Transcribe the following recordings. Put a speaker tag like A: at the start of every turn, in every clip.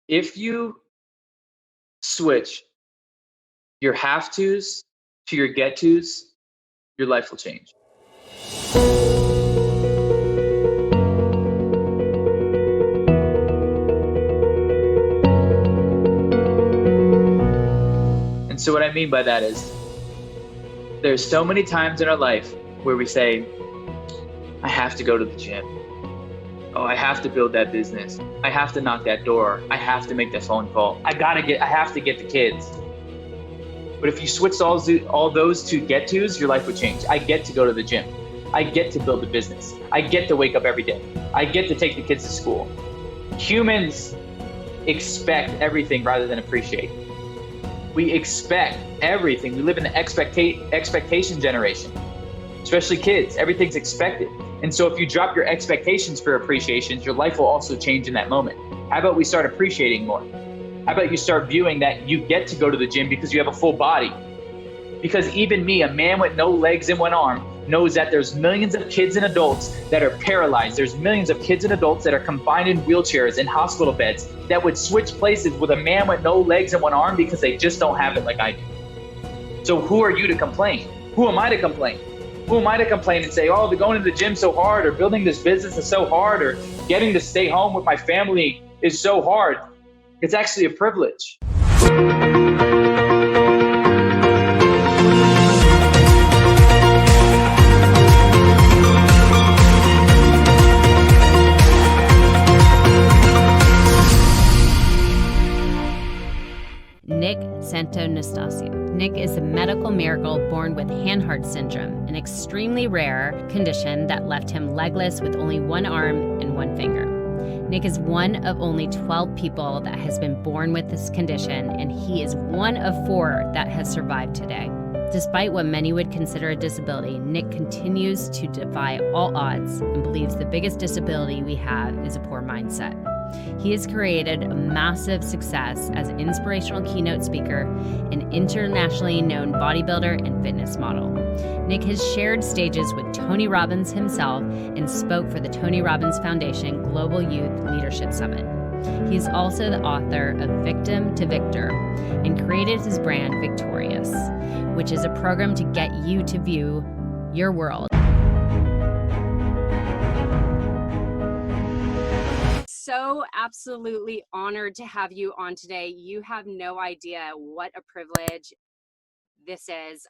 A: If you switch your have tos to your get tos, your life will change. And so what I mean by that is there's so many times in our life where we say, I have to go to the gym. Oh, I have to build that business. I have to knock that door. I have to make that phone call. I have to get the kids. But if you switch all those to get tos, your life would change. I get to go to the gym. I get to build a business. I get to wake up every day. I get to take the kids to school. Humans expect everything rather than appreciate. We expect everything. We live in the expectation generation, especially kids. Everything's expected. And so if you drop your expectations for appreciations, your life will also change in that moment. How about we start appreciating more? How about you start viewing that you get to go to the gym because you have a full body? Because even me, a man with no legs and one arm, knows that there's millions of kids and adults that are paralyzed. There's millions of kids and adults that are confined in wheelchairs in hospital beds that would switch places with a man with no legs and one arm because they just don't have it like I do. So who are you to complain? Who am I to complain? Who am I to complain and say, oh, they're going to the gym so hard, or building this business is so hard, or getting to stay home with my family is so hard? It's actually a privilege.
B: Nick Santonastasso. Nick is a medical miracle born with hand-heart syndrome, an extremely rare condition that left him legless with only one arm and one finger. Nick is one of only 12 people that has been born with this condition, and he is one of 4 that has survived today. Despite what many would consider a disability, Nick continues to defy all odds and believes the biggest disability we have is a poor mindset. He has created a massive success as an inspirational keynote speaker, an internationally known bodybuilder and fitness model. Nick has shared stages with Tony Robbins himself and spoke for the Tony Robbins Foundation Global Youth Leadership Summit. He is also the author of Victim to Victor and created his brand Victorious, which is a program to get you to view your world. So absolutely honored to have you on today. You have no idea what a privilege this is.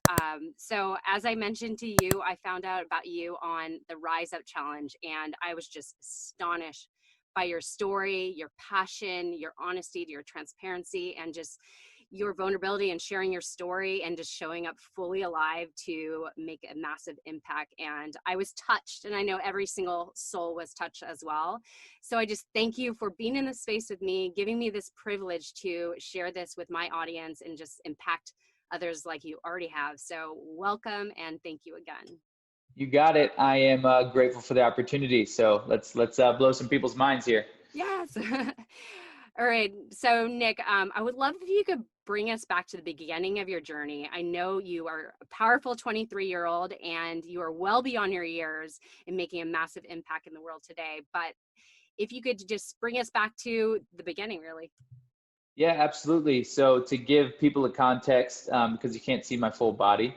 B: So as I mentioned to you, I found out about you on the Rise Up Challenge, and I was just astonished by your story, your passion, your honesty, your transparency, and just your vulnerability and sharing your story and just showing up fully alive to make a massive impact. And I was touched, and I know every single soul was touched as well. So I just thank you for being in this space with me, giving me this privilege to share this with my audience and just impact others like you already have. So welcome, and thank you again.
A: You got it. I am grateful for the opportunity. So let's blow some people's minds here.
B: Yes. All right. So Nick, I would love if you could bring us back to the beginning of your journey. I know you are a powerful 23-year-old and you are well beyond your years in making a massive impact in the world today. But if you could just bring us back to the beginning, really.
A: Yeah, absolutely. So to give people a context, because you can't see my full body,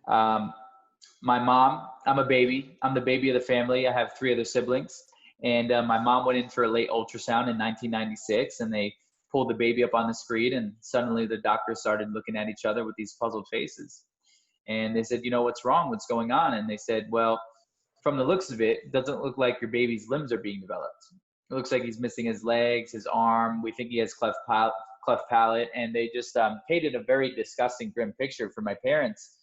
A: my mom, I'm a baby. I'm the baby of the family. I have 3 other siblings. And my mom went in for a late ultrasound in 1996, and they pulled the baby up on the screen, and suddenly the doctors started looking at each other with these puzzled faces. And they said, you know, what's wrong? What's going on? And they said, well, from the looks of it, it doesn't look like your baby's limbs are being developed. It looks like he's missing his legs, his arm. We think he has cleft palate. And they just painted a very disgusting, grim picture for my parents.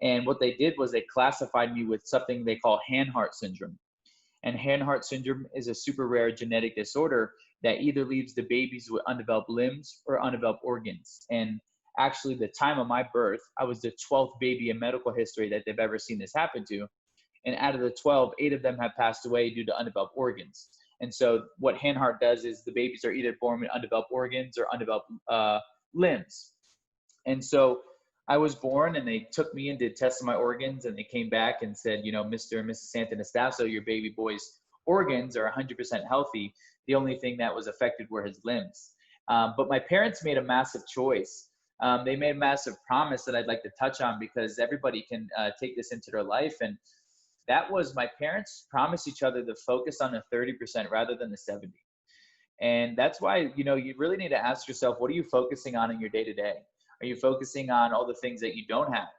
A: And what they did was they classified me with something they call hand-heart syndrome. And hand-heart syndrome is a super rare genetic disorder that either leaves the babies with undeveloped limbs or undeveloped organs. And actually, the time of my birth, I was the 12th baby in medical history that they've ever seen this happen to. And out of the 12, 8 of them have passed away due to undeveloped organs. And so what hand-heart does is the babies are either born with undeveloped organs or undeveloped limbs. And so I was born, and they took me and did tests of my organs, and they came back and said, you know, Mr. and Mrs. Santonastasso, your baby boy's organs are 100% healthy. The only thing that was affected were his limbs. But my parents made a massive choice. They made a massive promise that I'd like to touch on, because everybody can take this into their life. And that was, my parents promised each other to focus on the 30% rather than the 70. And that's why, you really need to ask yourself, what are you focusing on in your day to day? Are you focusing on all the things that you don't have?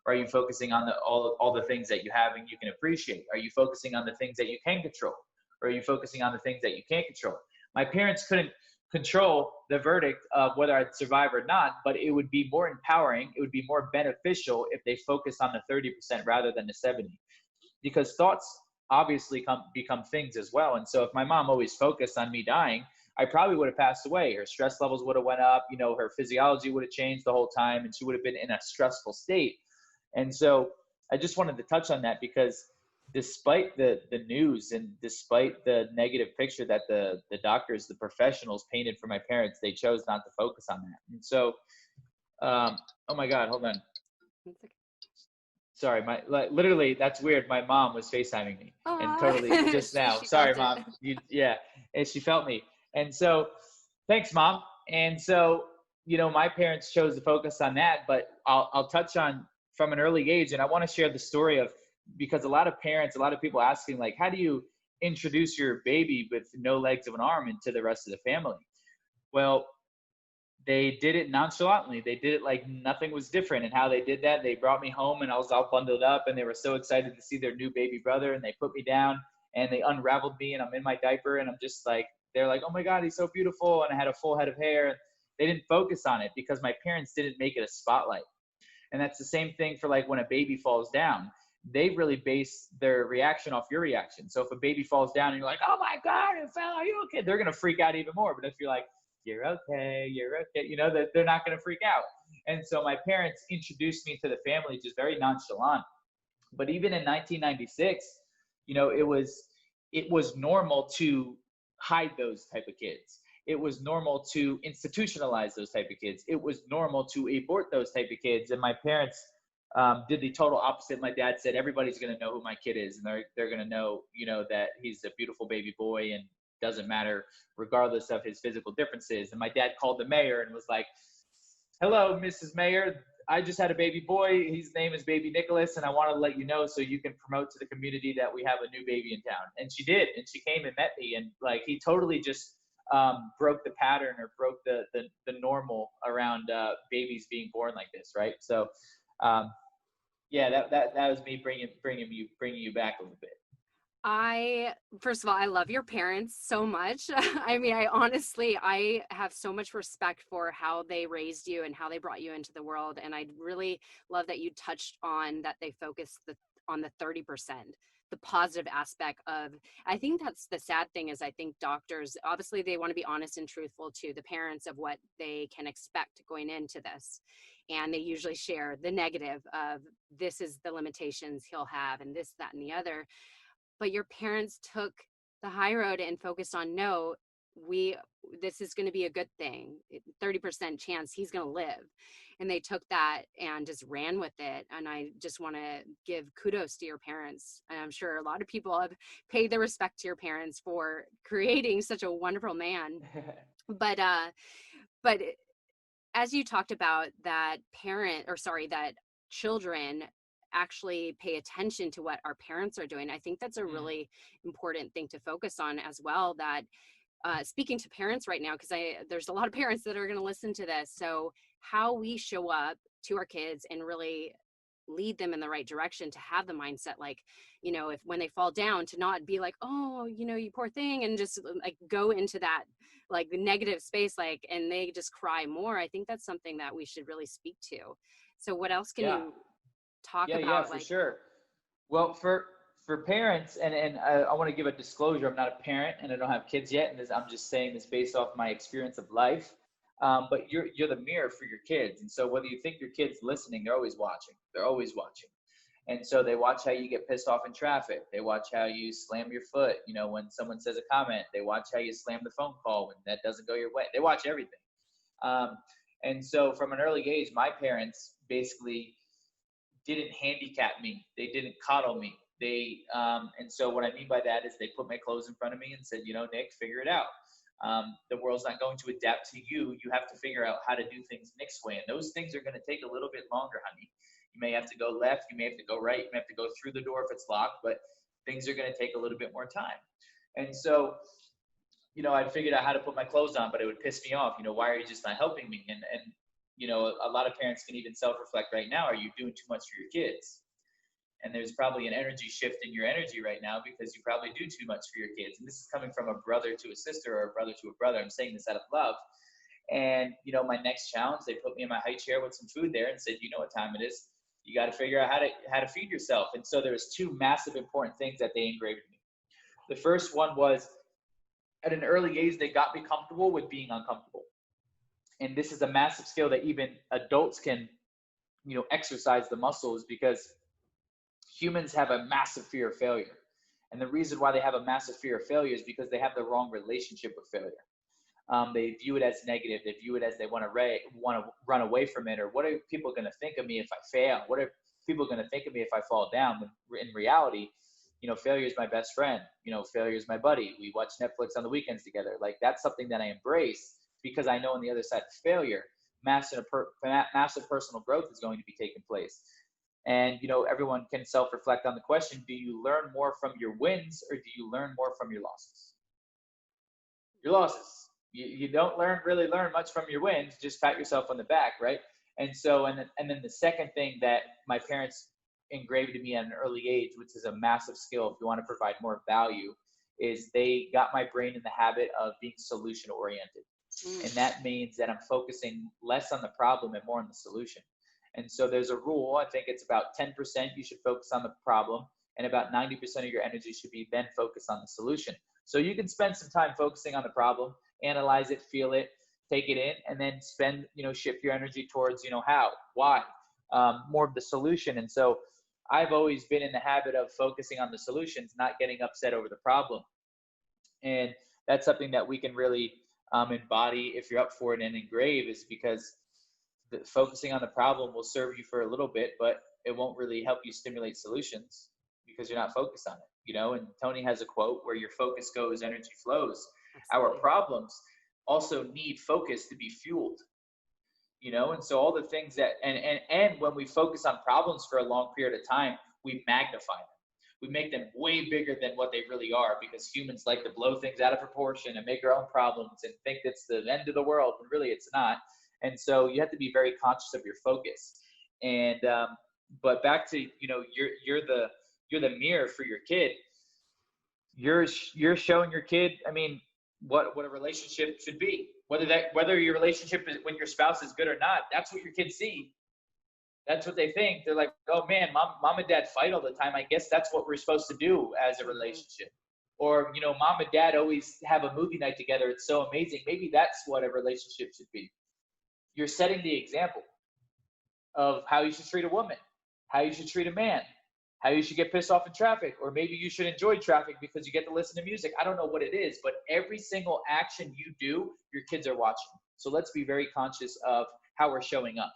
A: Or are you focusing on all the things that you have and you can appreciate? Are you focusing on the things that you can control? Or are you focusing on the things that you can't control? My parents couldn't control the verdict of whether I'd survive or not, but it would be more empowering, it would be more beneficial if they focused on the 30% rather than the 70. Because thoughts obviously become things as well. And so if my mom always focused on me dying, I probably would have passed away. Her stress levels would have went up, her physiology would have changed the whole time, and she would have been in a stressful state. And so I just wanted to touch on that, because despite the news and despite the negative picture that the doctors, the professionals painted for my parents, they chose not to focus on that. And so, oh my God, hold on. Sorry, literally, that's weird. My mom was FaceTiming me, and totally just now. Sorry, Mom. Yeah, and she felt me. And so, thanks, Mom. And so, my parents chose to focus on that. But I'll touch on from an early age, and I want to share the story of, because a lot of parents, a lot of people asking, like, how do you introduce your baby with no legs of an arm into the rest of the family? Well, they did it nonchalantly. They did it like nothing was different. And how they did that, they brought me home and I was all bundled up, and they were so excited to see their new baby brother, and they put me down and they unraveled me, and I'm in my diaper, and I'm just like, they're like, oh my God, he's so beautiful. And I had a full head of hair. They didn't focus on it because my parents didn't make it a spotlight. And that's the same thing for, like, when a baby falls down, they really base their reaction off your reaction. So if a baby falls down and you're like, oh my God, it fell, are you okay? They're going to freak out even more. But if you're like, you're okay, they're not going to freak out. And so my parents introduced me to the family just very nonchalant. But even in 1996, it was normal to hide those type of kids. It was normal to institutionalize those type of kids. It was normal to abort those type of kids. And my parents did the total opposite. My dad said, everybody's going to know who my kid is, and they're going to know, that he's a beautiful baby boy, and doesn't matter regardless of his physical differences. And my dad called the mayor and was like, hello, Mrs. Mayor, I just had a baby boy. His name is baby Nicholas, and I want to let you know so you can promote to the community that we have a new baby in town. And she did, and she came and met me, and like, he totally just broke the pattern, or broke the normal around babies being born like this, right? So yeah, that was me bringing you back a little bit.
C: First of all, I love your parents so much. I mean, I have so much respect for how they raised you and how they brought you into the world. And I really love that you touched on that they focused on the 30%, the positive aspect of, I think that's the sad thing, is I think doctors, obviously they want to be honest and truthful to the parents of what they can expect going into this. And they usually share the negative of, this is the limitations he'll have, and this, that, and the other. But your parents took the high road and focused on, no, this is going to be a good thing. 30% chance he's going to live. And they took that and just ran with it. And I just want to give kudos to your parents. And I'm sure a lot of people have paid their respect to your parents for creating such a wonderful man. But as you talked about that children actually pay attention to what our parents are doing, I think that's a really important thing to focus on as well. That speaking to parents right now, because there's a lot of parents that are going to listen to this. So how we show up to our kids and really lead them in the right direction, to have the mindset, like, if when they fall down, to not be like, oh, you poor thing, and just like go into that like negative space, like, and they just cry more. I think that's something that we should really speak to. So what else can you talk about?
A: Yeah, for sure. Well, for parents, and I want to give a disclosure. I'm not a parent and I don't have kids yet, and I'm just saying this based off my experience of life. But you're the mirror for your kids, and so whether you think your kid's listening, they're always watching. And so they watch how you get pissed off in traffic. They watch how you slam your foot, when someone says a comment. They watch how you slam the phone call when that doesn't go your way. They watch everything. And so from an early age, my parents basically didn't handicap me. They didn't coddle me. And so what I mean by that is they put my clothes in front of me and said, Nick, figure it out. The world's not going to adapt to you. You have to figure out how to do things Nick's way. And those things are going to take a little bit longer, honey. You may have to go left. You may have to go right. You may have to go through the door if it's locked, but things are going to take a little bit more time. And so, I figured out how to put my clothes on, but it would piss me off. Why are you just not helping me? And a lot of parents can even self-reflect right now. Are you doing too much for your kids? And there's probably an energy shift in your energy right now because you probably do too much for your kids. And this is coming from a brother to a sister or a brother to a brother. I'm saying this out of love. And, my next challenge, they put me in my high chair with some food there and said, you know what time it is. You got to figure out how to feed yourself. And so there was two massive important things that they engraved in me. The first one was, at an early age, they got me comfortable with being uncomfortable. And this is a massive skill that even adults can, exercise the muscles, because humans have a massive fear of failure. And the reason why they have a massive fear of failure is because they have the wrong relationship with failure. They view it as negative. They view it as they want to run away from it. Or what are people going to think of me if I fail? What are people going to think of me if I fall down? When in reality, failure is my best friend. Failure is my buddy. We watch Netflix on the weekends together. Like, that's something that I embrace because I know on the other side of failure, massive personal growth is going to be taking place. And, everyone can self-reflect on the question, do you learn more from your wins or do you learn more from your losses? Your losses. You don't really learn much from your wins. Just pat yourself on the back, right? And so, and then the second thing that my parents engraved in me at an early age, which is a massive skill if you want to provide more value, is they got my brain in the habit of being solution oriented. And that means that I'm focusing less on the problem and more on the solution. And so there's a rule. I think it's about 10% you should focus on the problem, and about 90% of your energy should be then focused on the solution. So you can spend some time focusing on the problem, analyze it, feel it, take it in, and then shift your energy towards, how, why, more of the solution. And so I've always been in the habit of focusing on the solutions, not getting upset over the problem. And that's something that we can really embody if you're up for it and engrave, is because focusing on the problem will serve you for a little bit, but it won't really help you stimulate solutions because you're not focused on it. And Tony has a quote, where your focus goes, energy flows. Absolutely. Our problems also need focus to be fueled. And so all the things that, and when we focus on problems for a long period of time, we magnify them. We make them way bigger than what they really are, because humans like to blow things out of proportion and make our own problems and think it's the end of the world, when really it's not. And so you have to be very conscious of your focus. And, but back to, you're the mirror for your kid. You're showing your kid, what a relationship should be. Whether your relationship with your spouse is good or not, that's what your kids see. That's what they think. They're like, oh man, mom and dad fight all the time. I guess that's what we're supposed to do as a relationship. Or, mom and dad always have a movie night together. It's so amazing. Maybe that's what a relationship should be. You're setting the example of how you should treat a woman, how you should treat a man, how you should get pissed off in traffic, or maybe you should enjoy traffic because you get to listen to music. I don't know what it is, but every single action you do, your kids are watching. So let's be very conscious of how we're showing up.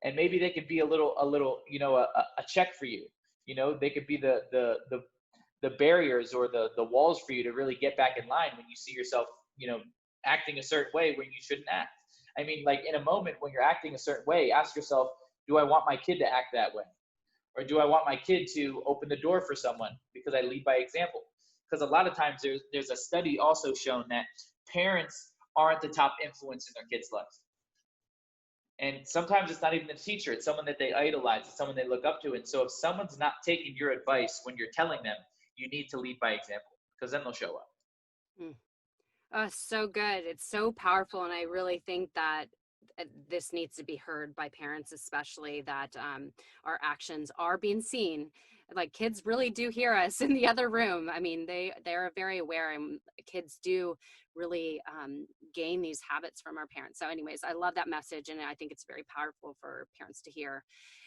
A: And maybe they could be a little, a check for you. They could be the barriers or the walls for you to really get back in line when you see yourself, acting a certain way when you shouldn't act. Like in a moment when you're acting a certain way, ask yourself, do I want my kid to act that way? Or do I want my kid to open the door for someone because I lead by example? Because a lot of times there's a study also shown that parents aren't the top influence in their kid's life. And sometimes it's not even the teacher. It's someone that they idolize. It's someone they look up to. And so if someone's not taking your advice when you're telling them, you need to lead by example, because then they'll show up.
C: So good. It's so powerful. And I really think that this needs to be heard by parents, especially, that our actions are being seen. Like, kids really do hear us in the other room. They're very aware, and kids do really gain these habits from our parents. So anyways, I love that message, and I think it's very powerful for parents to hear.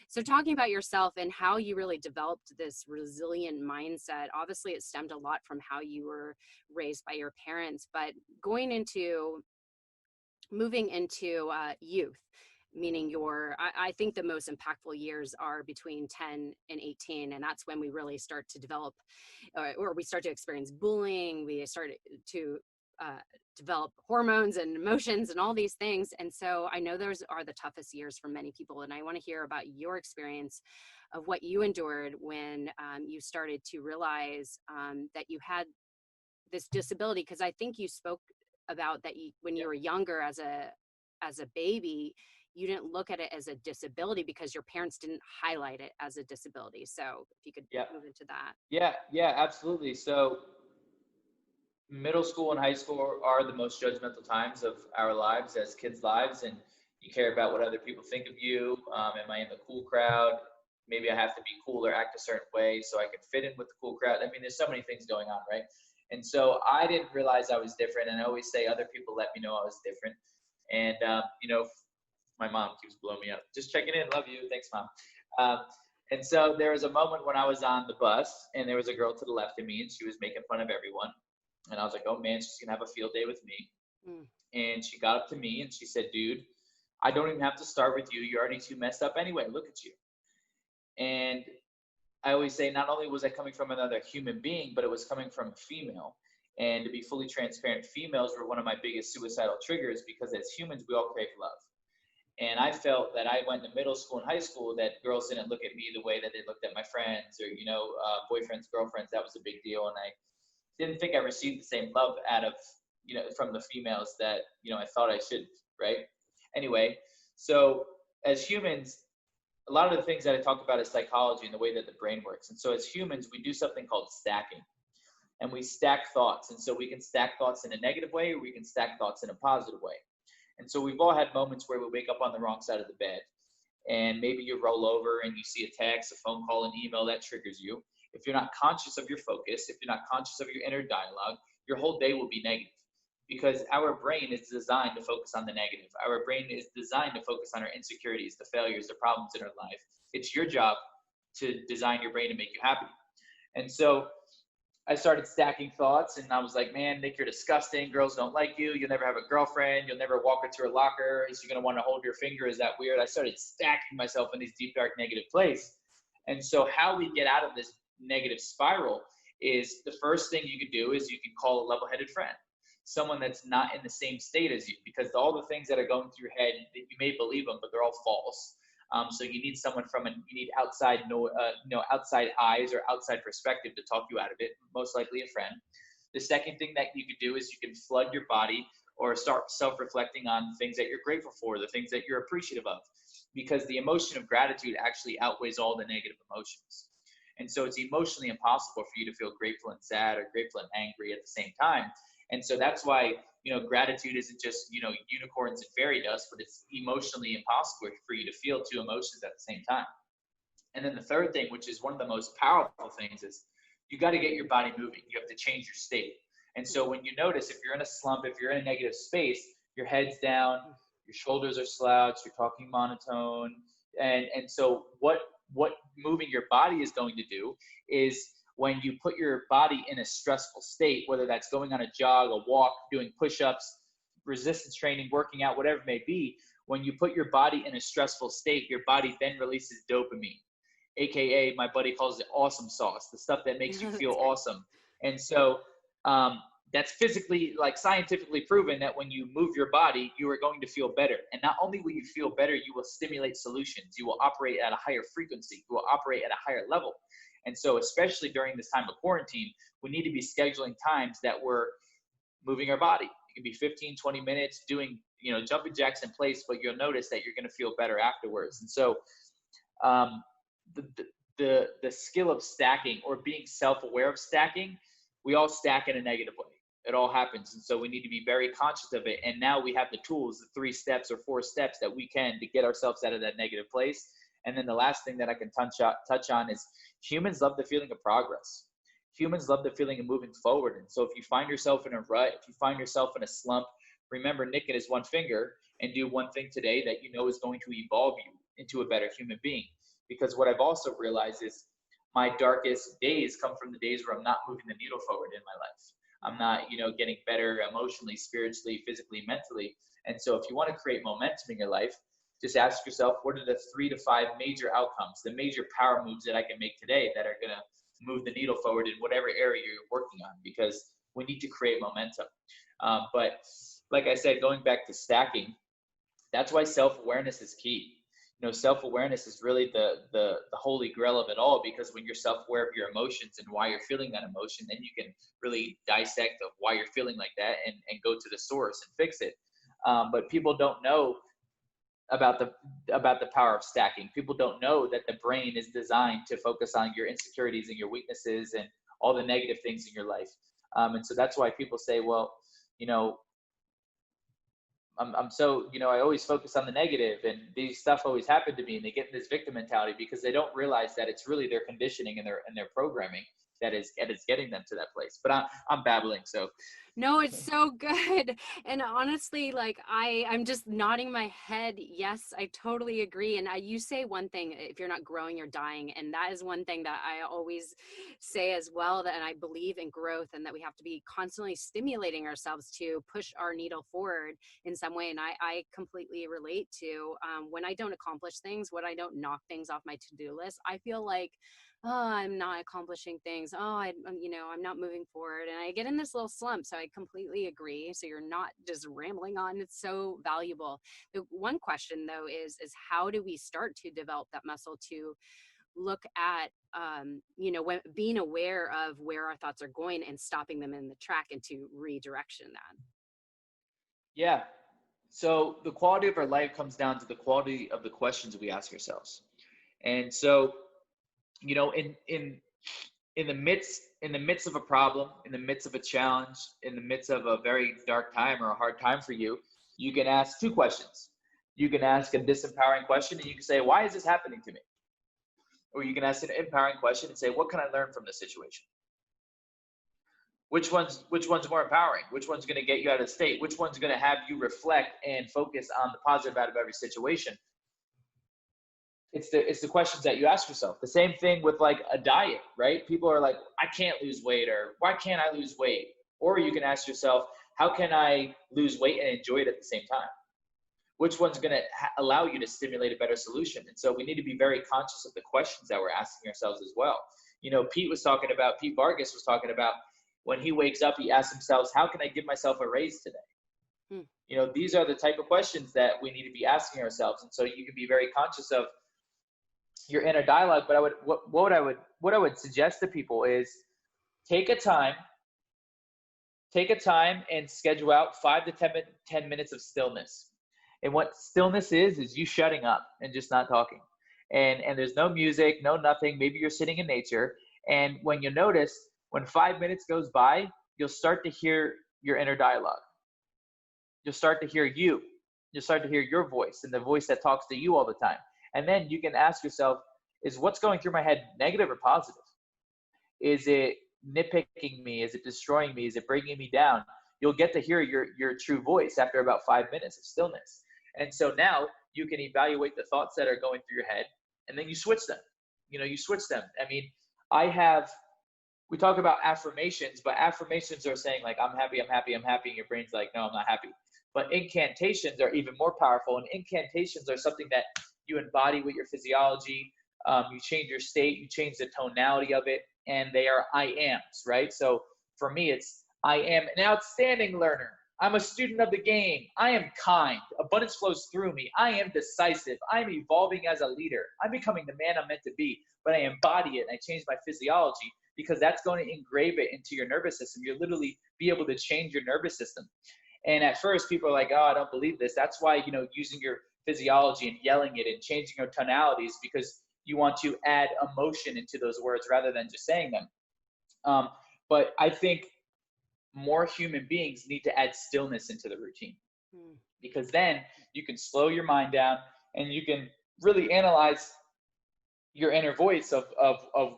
C: So talking about yourself and how you really developed this resilient mindset, obviously it stemmed a lot from how you were raised by your parents, but moving into youth, meaning I think the most impactful years are between 10 and 18. And that's when we really start to develop, or we start to experience bullying. We start to develop hormones and emotions and all these things. And so I know those are the toughest years for many people. And I want to hear about your experience of what you endured when you started to realize that you had this disability. Because I think you spoke about that when you were younger as a baby, you didn't look at it as a disability because your parents didn't highlight it as a disability. So if you could move into that.
A: Yeah, absolutely. So middle school and high school are the most judgmental times of our lives as kids' lives, and you care about what other people think of you. Am I in the cool crowd? Maybe I have to be cool or act a certain way so I can fit in with the cool crowd. I mean, there's so many things going on, right? And so I didn't realize I was different, and I always say other people let me know I was different. And my mom keeps blowing me up. Just checking in. Love you. Thanks, Mom. And so there was a moment when I was on the bus, and there was a girl to the left of me, and she was making fun of everyone. And I was like, oh man, she's gonna have a field day with me. And she got up to me and she said, dude, I don't even have to start with you. You're already too messed up anyway. Look at you. And I always say, not only was I coming from another human being, but it was coming from a female. And to be fully transparent, females were one of my biggest suicidal triggers because as humans, we all crave love. And I felt that I went to middle school and high school that girls didn't look at me the way that they looked at my friends or, boyfriends, girlfriends. That was a big deal. And I didn't think I received the same love out of, from the females that, I thought I should, right? Anyway, so as humans, a lot of the things that I talk about is psychology and the way that the brain works. And so as humans, we do something called stacking. And we stack thoughts. And so we can stack thoughts in a negative way or we can stack thoughts in a positive way. And so we've all had moments where we wake up on the wrong side of the bed. And maybe you roll over and you see a text, a phone call, an email that triggers you. If you're not conscious of your focus, if you're not conscious of your inner dialogue, your whole day will be negative because our brain is designed to focus on the negative. Our brain is designed to focus on our insecurities, the failures, the problems in our life. It's your job to design your brain to make you happy. And so I started stacking thoughts and I was like, man, Nick, you're disgusting. Girls don't like you. You'll never have a girlfriend. You'll never walk into her locker. Is she going to want to hold your finger? Is that weird? I started stacking myself in these deep, dark, negative places. And so how we get out of this negative spiral is the first thing you could do is you can call a level-headed friend, someone that's not in the same state as you, because all the things that are going through your head, you may believe them, but they're all false. So you need someone you need outside eyes or outside perspective to talk you out of it, most likely a friend. The second thing that you could do is you can flood your body or start self-reflecting on things that you're grateful for, the things that you're appreciative of, because the emotion of gratitude actually outweighs all the negative emotions. And so it's emotionally impossible for you to feel grateful and sad or grateful and angry at the same time. And so that's why, gratitude isn't just, unicorns and fairy dust, but it's emotionally impossible for you to feel two emotions at the same time. And then the third thing, which is one of the most powerful things, is you got to get your body moving. You have to change your state. And so when you notice, if you're in a slump, if you're in a negative space, your head's down, your shoulders are slouched, you're talking monotone. And so what moving your body is going to do is when you put your body in a stressful state, whether that's going on a jog, a walk, doing push-ups, resistance training, working out, whatever it may be, when you put your body in a stressful state, your body then releases dopamine, AKA my buddy calls it awesome sauce, the stuff that makes you feel awesome. And so that's physically, scientifically proven that when you move your body, you are going to feel better. And not only will you feel better, you will stimulate solutions. You will operate at a higher frequency. You will operate at a higher level. And so especially during this time of quarantine, we need to be scheduling times that we're moving our body. It can be 15, 20 minutes doing, jumping jacks in place, but you'll notice that you're going to feel better afterwards. And so the skill of stacking or being self-aware of stacking, we all stack in a negative way. It all happens. And so we need to be very conscious of it. And now we have the tools, the 3 steps or 4 steps that we can to get ourselves out of that negative place. And then the last thing that I can touch on is humans love the feeling of progress. Humans love the feeling of moving forward. And so if you find yourself in a rut, if you find yourself in a slump, remember Nick and his one finger and do one thing today that is going to evolve you into a better human being. Because what I've also realized is my darkest days come from the days where I'm not moving the needle forward in my life. I'm not, getting better emotionally, spiritually, physically, mentally. And so if you want to create momentum in your life, just ask yourself, what are the 3 to 5 major outcomes, the major power moves that I can make today that are going to move the needle forward in whatever area you're working on? Because We need to create momentum. But like I said, going back to stacking, that's why self-awareness is key. Self-awareness is really the holy grail of it all, because when you're self-aware of your emotions and why you're feeling that emotion, then you can really dissect of why you're feeling like that and go to the source and fix it. But people don't know about the power of stacking. People don't know that the brain is designed to focus on your insecurities and your weaknesses and all the negative things in your life. And so that's why people say, well, I'm so, I always focus on the negative and these stuff always happen to me, and they get in this victim mentality because they don't realize that it's really their conditioning and their programming that is getting them to that place. But I'm babbling, so.
C: No, it's so good. And honestly, like I'm just nodding my head. Yes, I totally agree. And you say one thing, if you're not growing, you're dying. And that is one thing that I always say as well, that and I believe in growth and that we have to be constantly stimulating ourselves to push our needle forward in some way. And I completely relate to when I don't accomplish things, when I don't knock things off my to-do list, I feel like, oh, I'm not accomplishing things. Oh, I'm not moving forward. And I get in this little slump. So I completely agree. So you're not just rambling on. It's so valuable. The one question though is how do we start to develop that muscle to look at, when being aware of where our thoughts are going and stopping them in the track and to redirection that?
A: Yeah. So the quality of our life comes down to the quality of the questions we ask ourselves. And so, in the midst of a problem, in the midst of a challenge, in the midst of a very dark time or a hard time for you, you can ask two questions. You can ask a disempowering question and you can say, why is this happening to me? Or you can ask an empowering question and say, what can I learn from this situation? Which one's more empowering? Which one's going to get you out of the state? Which one's going to have you reflect and focus on the positive out of every situation? It's the questions that you ask yourself. The same thing with like a diet, right? People are like, I can't lose weight, or why can't I lose weight? Or you can ask yourself, how can I lose weight and enjoy it at the same time? Which one's going to allow you to stimulate a better solution? And so we need to be very conscious of the questions that we're asking ourselves as well. Pete Vargas was talking about when he wakes up, he asks himself, how can I give myself a raise today? These are the type of questions that we need to be asking ourselves. And so you can be very conscious of your inner dialogue. But what I would suggest to people is take a time and schedule out 5 to 10 minutes of stillness. And what stillness is you shutting up and just not talking. And there's no music, no nothing. Maybe you're sitting in nature. And when you notice, when 5 minutes goes by, you'll start to hear your inner dialogue. You'll start to hear you. You'll start to hear your voice and the voice that talks to you all the time. And then you can ask yourself, is what's going through my head negative or positive? Is it nitpicking me? Is it destroying me? Is it bringing me down? You'll get to hear your true voice after about 5 minutes of stillness. And so now you can evaluate the thoughts that are going through your head, and then you switch them. You switch them. I mean, we talk about affirmations, but affirmations are saying like, I'm happy, I'm happy, I'm happy. And your brain's like, no, I'm not happy. But incantations are even more powerful. And incantations are something that you embody with your physiology. You change your state, you change the tonality of it, and they are I ams, right? So for me, it's I am an outstanding learner. I'm a student of the game. I am kind. Abundance flows through me. I am decisive. I'm evolving as a leader. I'm becoming the man I'm meant to be, but I embody it and I change my physiology because that's going to engrave it into your nervous system. You'll literally be able to change your nervous system. And at first people are like, oh, I don't believe this. That's why, using your physiology and yelling it and changing your tonalities, because you want to add emotion into those words rather than just saying them. But I think more human beings need to add stillness into the routine, because then you can slow your mind down and you can really analyze your inner voice of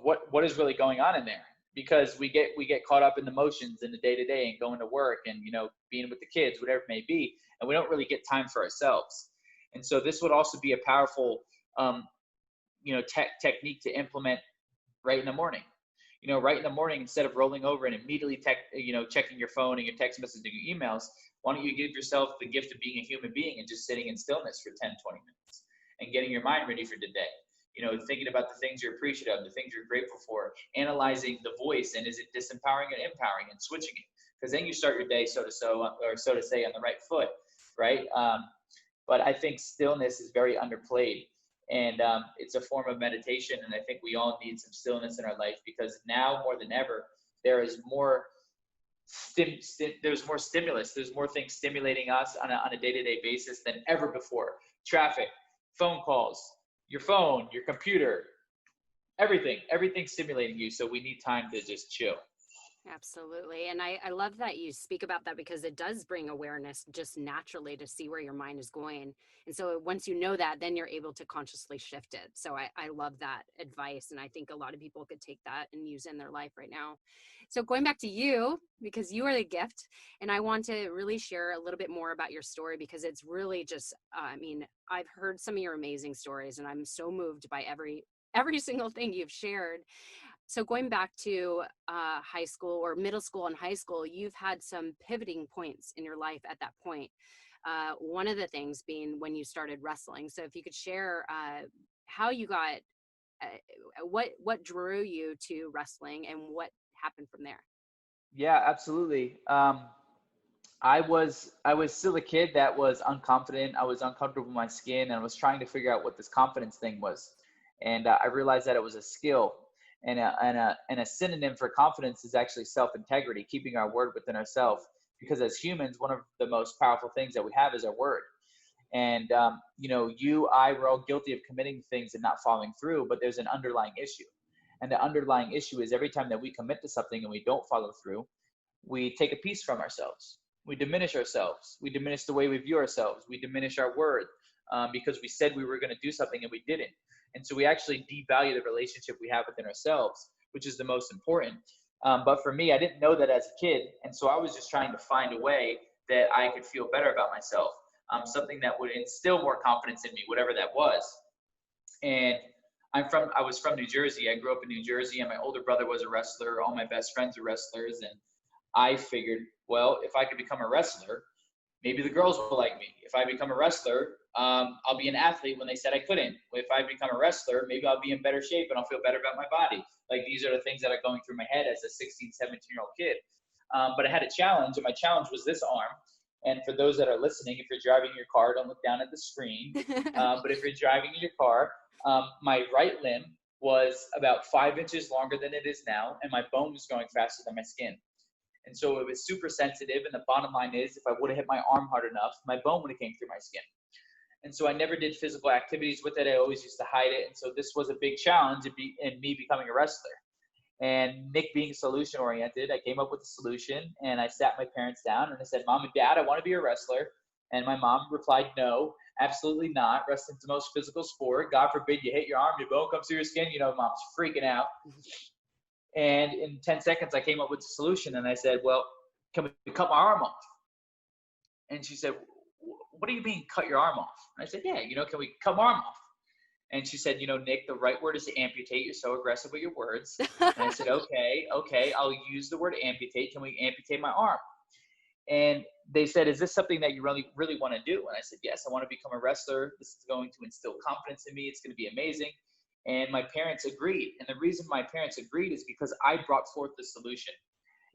A: what is really going on in there. Because we get caught up in the motions in the day-to-day and going to work and, being with the kids, whatever it may be. And we don't really get time for ourselves. And so this would also be a powerful, technique to implement right in the morning. Right in the morning, instead of rolling over and immediately checking your phone and your text messages and your emails, why don't you give yourself the gift of being a human being and just sitting in stillness for 10, 20 minutes and getting your mind ready for the day? thinking about the things you're appreciative of, the things you're grateful for, analyzing the voice, and is it disempowering and empowering, and switching it. Because then you start your day, so to say, on the right foot, right? But I think stillness is very underplayed, and it's a form of meditation. And I think we all need some stillness in our life, because now more than ever, there is more there's more stimulus. There's more things stimulating us on a day-to-day basis than ever before. Traffic, phone calls, your phone, your computer, everything's stimulating you. So we need time to just chill.
C: Absolutely. And I love that you speak about that, because it does bring awareness just naturally to see where your mind is going. And so once you know that, then you're able to consciously shift it. So I love that advice. And I think a lot of people could take that and use it in their life right now. So going back to you, because you are the gift, and I want to really share a little bit more about your story, because it's really just, I've heard some of your amazing stories, and I'm so moved by every single thing you've shared. So going back to high school or middle school and high school, you've had some pivoting points in your life at that point. One of the things being when you started wrestling. So if you could share how you got, what drew you to wrestling and what happened from there.
A: Yeah, absolutely. I was still a kid that was unconfident. I was uncomfortable with my skin, and I was trying to figure out what this confidence thing was. And I realized that it was a skill. And a synonym for confidence is actually self-integrity, keeping our word within ourselves. Because as humans, one of the most powerful things that we have is our word. And, we're all guilty of committing things and not following through, but there's an underlying issue. And the underlying issue is every time that we commit to something and we don't follow through, we take a piece from ourselves. We diminish ourselves. We diminish the way we view ourselves. We diminish our word because we said we were going to do something and we didn't. And so we actually devalue the relationship we have within ourselves, which is the most important. But for me, I didn't know that as a kid. And so I was just trying to find a way that I could feel better about myself, something that would instill more confidence in me, whatever that was. And I was from New Jersey. I grew up in New Jersey, and my older brother was a wrestler. All my best friends were wrestlers. And I figured, well, if I could become a wrestler, maybe the girls will like me. If I become a wrestler, I'll be an athlete when they said I couldn't. If I become a wrestler, maybe I'll be in better shape and I'll feel better about my body. Like, these are the things that are going through my head as a 16, 17-year-old kid. But I had a challenge, and my challenge was this arm. And for those that are listening, if you're driving your car, don't look down at the screen. But if you're driving in your car, my right limb was about 5 inches longer than it is now, and my bone was growing faster than my skin. And so it was super sensitive. And the bottom line is, if I would have hit my arm hard enough, my bone would have came through my skin. And so I never did physical activities with it. I always used to hide it. And so this was a big challenge in me becoming a wrestler. And Nick being solution oriented, I came up with a solution, and I sat my parents down and I said, Mom and Dad, I want to be a wrestler. And my mom replied, no, absolutely not. Wrestling's the most physical sport. God forbid you hit your arm, your bone comes through your skin. Mom's freaking out. And in 10 seconds, I came up with a solution, and I said, well, can we cut my arm off? And she said, what do you mean cut your arm off? And I said, yeah, can we cut my arm off? And she said, Nick, the right word is to amputate. You're so aggressive with your words. And I said, okay, I'll use the word amputate. Can we amputate my arm? And they said, is this something that you really, really want to do? And I said, yes, I want to become a wrestler. This is going to instill confidence in me. It's going to be amazing. And my parents agreed. And the reason my parents agreed is because I brought forth the solution.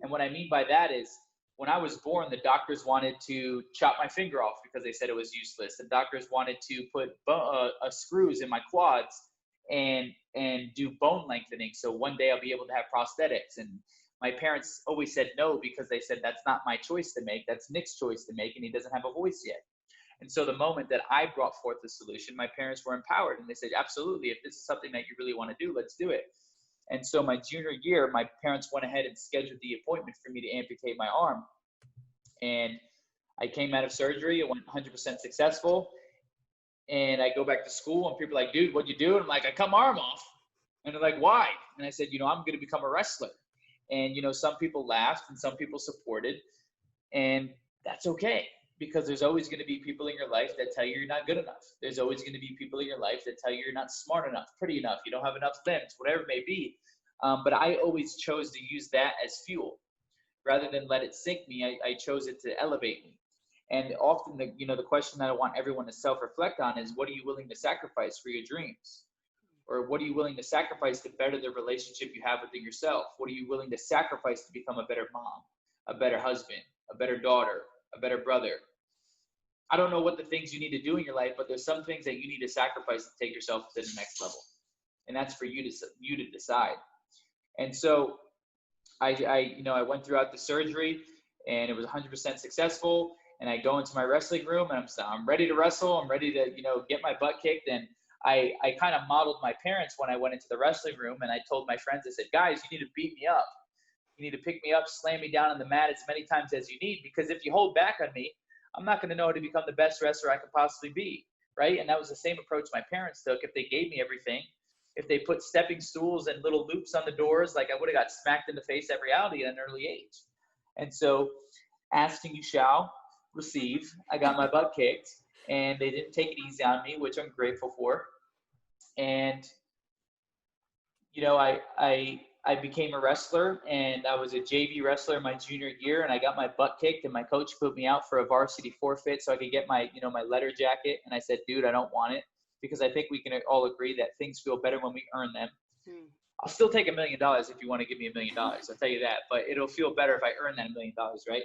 A: And what I mean by that is, when I was born, the doctors wanted to chop my finger off because they said it was useless. The doctors wanted to put screws in my quads and do bone lengthening, so one day I'll be able to have prosthetics. And my parents always said no, because they said, that's not my choice to make. That's Nick's choice to make, and he doesn't have a voice yet. And so the moment that I brought forth the solution, my parents were empowered, and they said, absolutely, if this is something that you really want to do, let's do it. And so my junior year, my parents went ahead and scheduled the appointment for me to amputate my arm. And I came out of surgery. It went 100% successful. And I go back to school, and people are like, dude, what'd you do? And I'm like, I cut my arm off. And they're like, why? And I said, I'm going to become a wrestler. And, some people laughed and some people supported. And that's okay, because there's always going to be people in your life that tell you you're not good enough. There's always going to be people in your life that tell you you're not smart enough, pretty enough, you don't have enough limbs, whatever it may be. But I always chose to use that as fuel. Rather than let it sink me, I chose it to elevate me. And often the question that I want everyone to self-reflect on is, what are you willing to sacrifice for your dreams? Or what are you willing to sacrifice to better the relationship you have within yourself? What are you willing to sacrifice to become a better mom, a better husband, a better daughter, a better brother? I don't know what the things you need to do in your life, but there's some things that you need to sacrifice to take yourself to the next level. And that's for you to decide. And so I went throughout the surgery and it was 100% successful. And I go into my wrestling room and I'm ready to wrestle. I'm ready to, get my butt kicked. And I kind of modeled my parents when I went into the wrestling room, and I told my friends, I said, guys, you need to beat me up. You need to pick me up, slam me down on the mat as many times as you need, because if you hold back on me, I'm not going to know how to become the best wrestler I could possibly be, right? And that was the same approach my parents took. If they gave me everything, if they put stepping stools and little loops on the doors, like I would have got smacked in the face at reality at an early age. And so asking you shall receive. I got my butt kicked, and they didn't take it easy on me, which I'm grateful for. And, I became a wrestler, and I was a JV wrestler my junior year, and I got my butt kicked, and my coach put me out for a varsity forfeit so I could get my letter jacket. And I said, dude, I don't want it, because I think we can all agree that things feel better when we earn them. I'll still take $1 million if you want to give me $1 million. I'll tell you that, but it'll feel better if I earn that $1 million, right?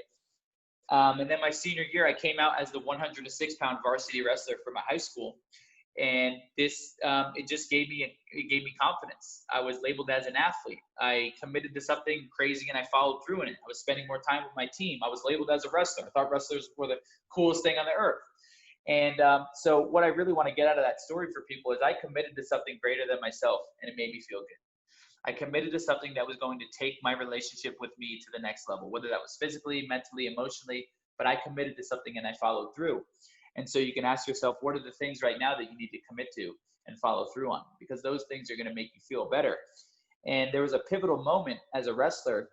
A: And then my senior year, I came out as the 106-pound varsity wrestler for my high school. And this, it gave me confidence. I was labeled as an athlete. I committed to something crazy and I followed through in it. I was spending more time with my team. I was labeled as a wrestler. I thought wrestlers were the coolest thing on the earth. And so what I really want to get out of that story for people is I committed to something greater than myself, and it made me feel good. I committed to something that was going to take my relationship with me to the next level, whether that was physically, mentally, emotionally, but I committed to something and I followed through. And so you can ask yourself, what are the things right now that you need to commit to and follow through on? Because those things are going to make you feel better. And there was a pivotal moment as a wrestler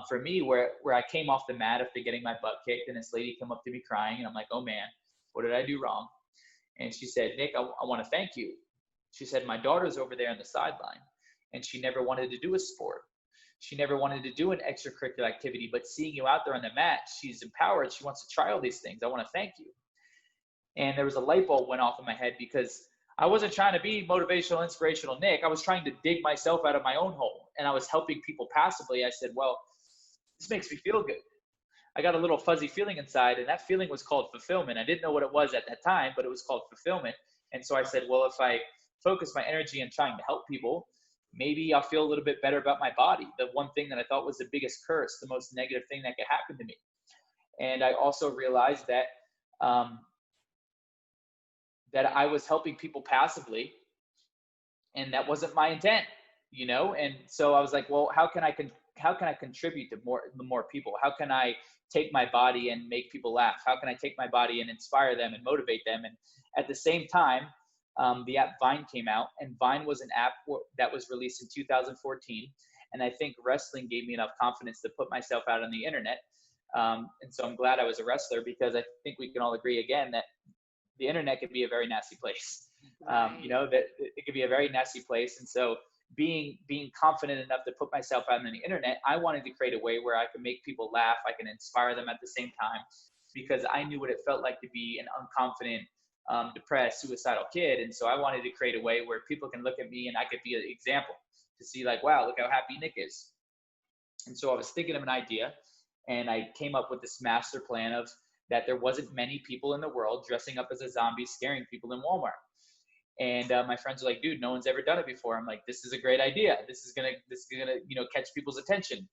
A: for me where I came off the mat after getting my butt kicked, and this lady came up to me crying, and I'm like, oh man, what did I do wrong? And she said, Nick, I want to thank you. She said, my daughter's over there on the sideline, and she never wanted to do a sport. She never wanted to do an extracurricular activity, but seeing you out there on the mat, she's empowered. She wants to try all these things. I want to thank you. And there was a light bulb went off in my head, because I wasn't trying to be motivational, inspirational Nick. I was trying to dig myself out of my own hole, and I was helping people passively. I said, well, this makes me feel good. I got a little fuzzy feeling inside, and that feeling was called fulfillment. I didn't know what it was at that time, but it was called fulfillment. And so I said, well, if I focus my energy on trying to help people, maybe I'll feel a little bit better about my body. The one thing that I thought was the biggest curse, the most negative thing that could happen to me. And I also realized that that I was helping people passively, and that wasn't my intent, And so I was like, well, how can I contribute to more people? How can I take my body and make people laugh? How can I take my body and inspire them and motivate them? And at the same time, the app Vine came out, and Vine was an app that was released in 2014. And I think wrestling gave me enough confidence to put myself out on the internet. And so I'm glad I was a wrestler, because I think we can all agree again that the internet can be a very nasty place. That it could be a very nasty place. And so being confident enough to put myself out on the internet, I wanted to create a way where I can make people laugh. I can inspire them at the same time, because I knew what it felt like to be an unconfident, depressed, suicidal kid. And so I wanted to create a way where people can look at me and I could be an example to see, like, wow, look how happy Nick is. And so I was thinking of an idea, and I came up with this master plan of that there wasn't many people in the world dressing up as a zombie scaring people in Walmart. And my friends are like, dude, no one's ever done it before. I'm like, this is a great idea. This is gonna catch people's attention.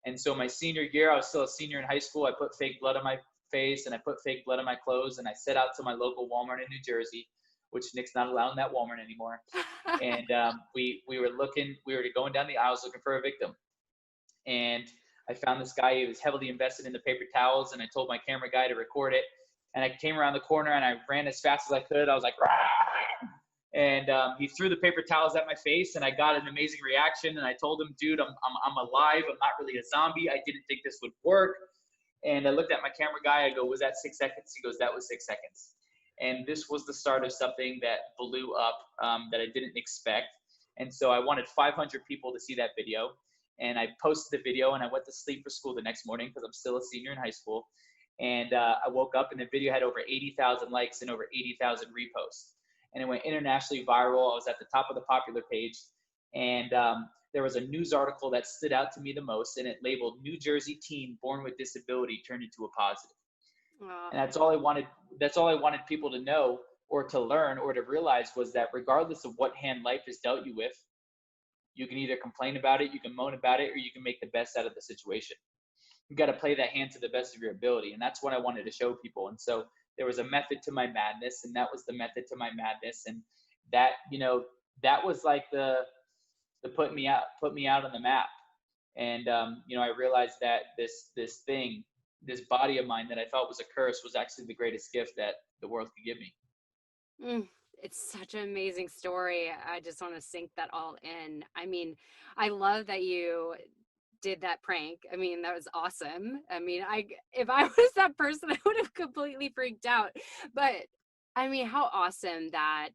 A: And so my senior year, I was still a senior in high school. I put fake blood on my face, and I put fake blood on my clothes, and I set out to my local Walmart in New Jersey, which Nick's not allowed in that Walmart anymore. And we were going down the aisles looking for a victim. And I found this guy who was heavily invested in the paper towels, and I told my camera guy to record it. And I came around the corner and I ran as fast as I could. I was like, rah! And he threw the paper towels at my face, and I got an amazing reaction. And I told him, dude, I'm alive. I'm not really a zombie. I didn't think this would work. And I looked at my camera guy. I go, was that 6 seconds? He goes, that was 6 seconds. And this was the start of something that blew up that I didn't expect. And so I wanted 500 people to see that video. And I posted the video, and I went to sleep for school the next morning, because I'm still a senior in high school. And I woke up, and the video had over 80,000 likes and over 80,000 reposts. and it went internationally viral. I was at the top of the popular page, and there was a news article that stood out to me the most, and it labeled New Jersey teen born with disability turned into a positive. And that's all I wanted. That's all I wanted people to know or to learn or to realize, was that regardless of what hand life has dealt you with, you can either complain about it, you can moan about it, or you can make the best out of the situation. You got to play that hand to the best of your ability. And that's what I wanted to show people. And so there was a method to my madness, and that was the method to my madness. And that, that was like the put me out on the map. And, I realized that this body of mine that I thought was a curse was actually the greatest gift that the world could give me.
C: It's such an amazing story. I just want to sink that all in. I mean, I love that you did that prank. I mean, that was awesome. I mean, if I was that person, I would have completely freaked out. But I mean, how awesome that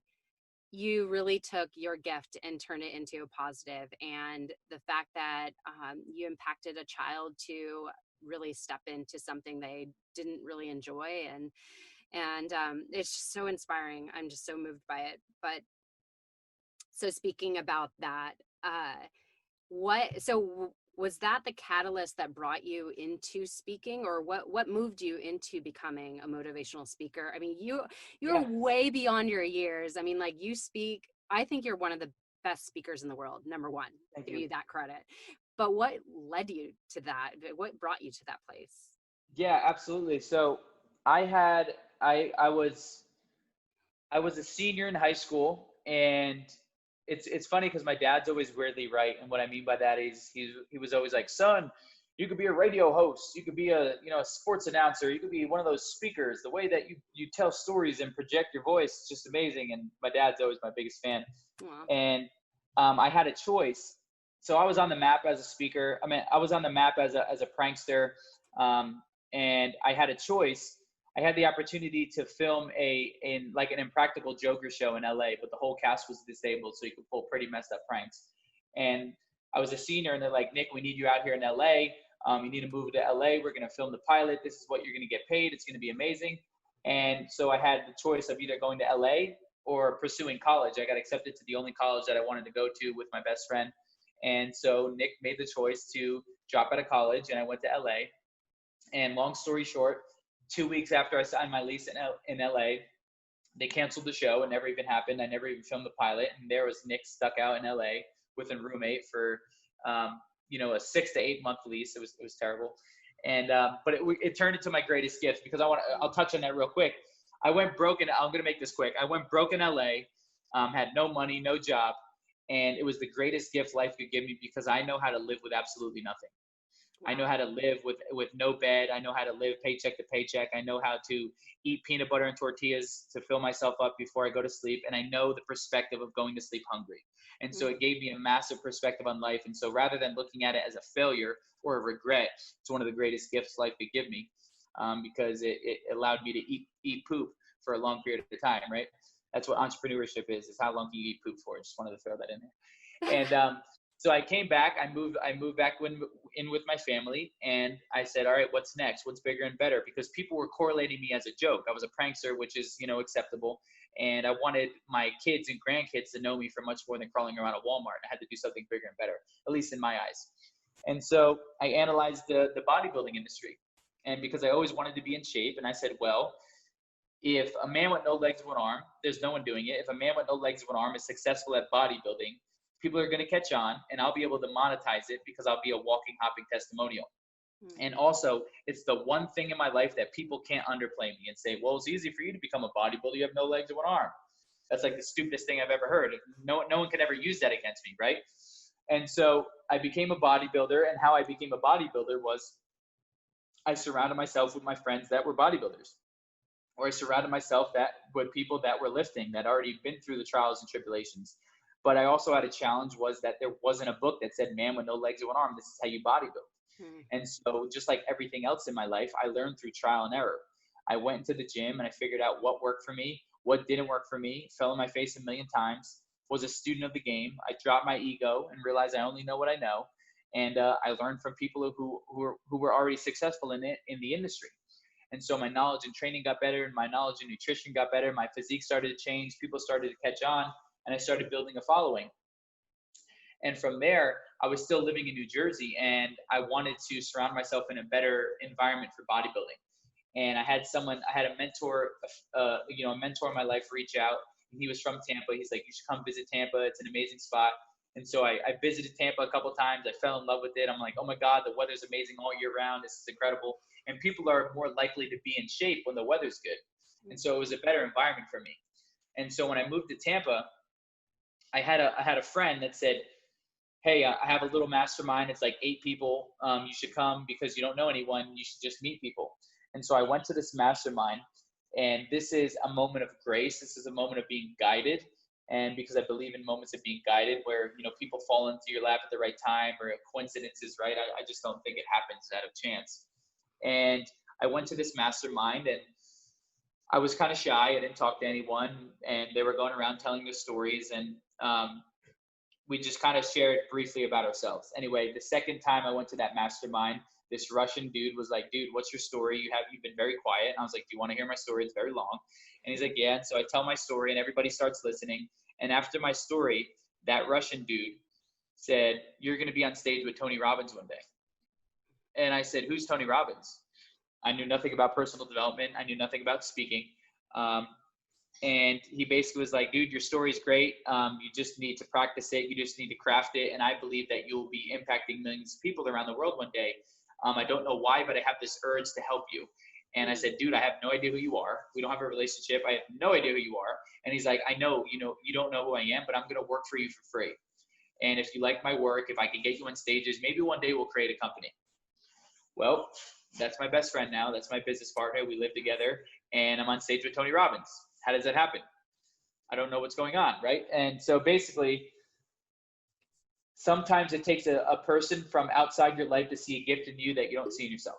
C: you really took your gift and turned it into a positive. And the fact that you impacted a child to really step into something they didn't really enjoy. And it's just so inspiring. I'm just so moved by it. But so speaking about that, was that the catalyst that brought you into speaking, or what moved you into becoming a motivational speaker? I mean, you're way beyond your years. I mean, like, you speak, I think you're one of the best speakers in the world, number one.
A: Thank
C: Give
A: you.
C: you that credit. But what led you to that? What brought you to that place?
A: Yeah, absolutely. So I was a senior in high school, and it's funny because my dad's always weirdly right. And what I mean by that is he was always like, son, you could be a radio host, you could be a sports announcer, you could be one of those speakers. The way that you tell stories and project your voice is just amazing. And my dad's always my biggest fan.
C: Wow.
A: And I had a choice. So I was on the map as a speaker. I mean, I was on the map as a prankster, and I had a choice. I had the opportunity to film an Impractical Joker show in LA, but the whole cast was disabled, so you could pull pretty messed up pranks. And I was a senior, and they're like, Nick, we need you out here in LA. You need to move to LA. We're going to film the pilot. This is what you're going to get paid. It's going to be amazing. And so I had the choice of either going to LA or pursuing college. I got accepted to the only college that I wanted to go to with my best friend. And so Nick made the choice to drop out of college, and I went to LA. And long story short, 2 weeks after I signed my lease in LA, they canceled the show. It never even happened. I never even filmed the pilot. And there was Nick stuck out in LA with a roommate for, a 6 to 8 month lease. It was terrible. And, but it turned into my greatest gift, because I'll touch on that real quick. I went broke I'm going to make this quick. I went broke in LA, had no money, no job. And it was the greatest gift life could give me, because I know how to live with absolutely nothing. I know how to live with no bed. I know how to live paycheck to paycheck. I know how to eat peanut butter and tortillas to fill myself up before I go to sleep. And I know the perspective of going to sleep hungry. And so it gave me a massive perspective on life. And so rather than looking at it as a failure or a regret, it's one of the greatest gifts life could give me, because it allowed me to eat poop for a long period of time, right? That's what entrepreneurship is how long can you eat poop for? Just wanted to throw that in there. And so I came back. I moved back in with my family, and I said, all right, what's next? What's bigger and better? Because people were correlating me as a joke. I was a prankster, which is, acceptable. And I wanted my kids and grandkids to know me for much more than crawling around a Walmart. I had to do something bigger and better, at least in my eyes. And so I analyzed the bodybuilding industry. And because I always wanted to be in shape, and I said, well, if a man with no legs and one arm, there's no one doing it. If a man with no legs and one arm is successful at bodybuilding, people are going to catch on, and I'll be able to monetize it because I'll be a walking, hopping testimonial. And also, it's the one thing in my life that people can't underplay me and say, well, it's easy for you to become a bodybuilder. You have no legs and one arm. That's like the stupidest thing I've ever heard. No one can ever use that against me, right? And so I became a bodybuilder, and how I became a bodybuilder was I surrounded myself with my friends that were bodybuilders, or I surrounded myself with people that were lifting, that already been through the trials and tribulations. But I also had a challenge, was that there wasn't a book that said, man with no legs and one arm, this is how you bodybuild. And so just like everything else in my life, I learned through trial and error. I went into the gym and I figured out what worked for me, what didn't work for me, fell on my face a million times, was a student of the game. I dropped my ego and realized I only know what I know. And I learned from people who were already successful in the industry. And so my knowledge and training got better, and my knowledge and nutrition got better. My physique started to change. People started to catch on, and I started building a following. And from there, I was still living in New Jersey, and I wanted to surround myself in a better environment for bodybuilding. And I had a mentor, a mentor in my life reach out, and he was from Tampa. He's like, you should come visit Tampa. It's an amazing spot. And so I visited Tampa a couple of times. I fell in love with it. I'm like, oh my God, the weather's amazing all year round. This is incredible. And people are more likely to be in shape when the weather's good. And so it was a better environment for me. And so when I moved to Tampa, I had a friend that said, hey, I have a little mastermind. It's like 8 people. You should come because you don't know anyone. You should just meet people. And so I went to this mastermind, and this is a moment of grace. This is a moment of being guided. And because I believe in moments of being guided where, people fall into your lap at the right time or coincidences, right? I just don't think it happens out of chance. And I went to this mastermind, and I was kind of shy. I didn't talk to anyone, and they were going around telling their stories, and we just kind of shared briefly about ourselves. Anyway, the second time I went to that mastermind, this Russian dude was like, dude, what's your story? You've been very quiet. And I was like, do you want to hear my story? It's very long. And he's like, yeah. And so I tell my story, and everybody starts listening. And after my story, that Russian dude said, you're going to be on stage with Tony Robbins one day. And I said, who's Tony Robbins? I knew nothing about personal development. I knew nothing about speaking. And he basically was like, dude, your story's great. You just need to practice it. You just need to craft it. And I believe that you'll be impacting millions of people around the world one day. I don't know why, but I have this urge to help you. And I said, dude, I have no idea who you are. We don't have a relationship. I have no idea who you are. And he's like, I know, you don't know who I am, but I'm going to work for you for free. And if you like my work, if I can get you on stages, maybe one day we'll create a company. Well, that's my best friend now. That's my business partner. We live together, and I'm on stage with Tony Robbins. How does that happen? I don't know what's going on, right? And so basically, sometimes it takes a person from outside your life to see a gift in you that you don't see in yourself.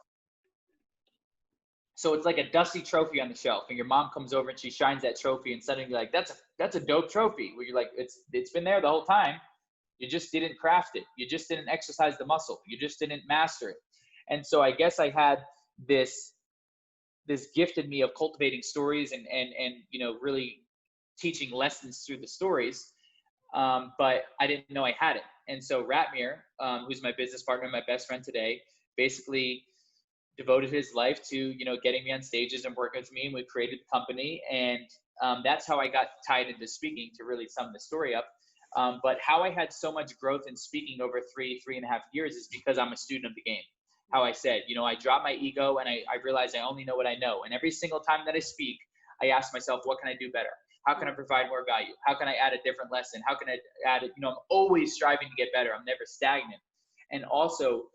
A: So it's like a dusty trophy on the shelf, and your mom comes over and she shines that trophy, and suddenly you're like, that's a dope trophy. Where you're like, it's been there the whole time. You just didn't craft it. You just didn't exercise the muscle. You just didn't master it. And so I guess I had this gift in me of cultivating stories and really teaching lessons through the stories. But I didn't know I had it. And so Ratmir, who's my business partner, my best friend today, basically devoted his life to, getting me on stages and working with me, and we created the company. And that's how I got tied into speaking, to really sum the story up. But how I had so much growth in speaking over 3.5 years is because I'm a student of the game. How I said, I drop my ego, and I realize I only know what I know. And every single time that I speak, I ask myself, what can I do better? How can I provide more value? How can I add a different lesson? How can I add it? I'm always striving to get better. I'm never stagnant. And also,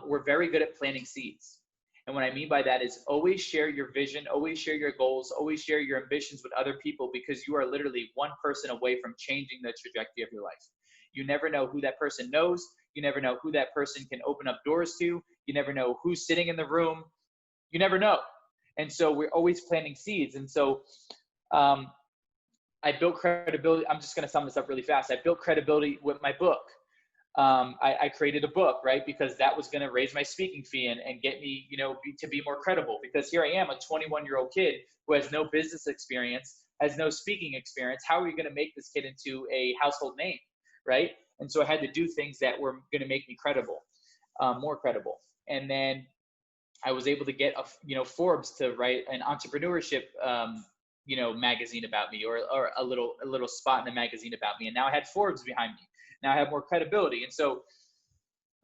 A: we're very good at planting seeds. And what I mean by that is always share your vision, always share your goals, always share your ambitions with other people, because you are literally one person away from changing the trajectory of your life. You never know who that person knows. You never know who that person can open up doors to. You never know who's sitting in the room. You never know. And so we're always planting seeds. And so I built credibility. I'm just going to sum this up really fast. I built credibility with my book. I created a book, right? Because that was going to raise my speaking fee and get me, to be more credible. Because here I am, a 21-year-old kid who has no business experience, has no speaking experience. How are you going to make this kid into a household name, right? And so I had to do things that were going to make me credible, more credible. And then I was able to get, Forbes to write an entrepreneurship, magazine about me, or a little spot in the magazine about me. And now I had Forbes behind me. Now I have more credibility. And so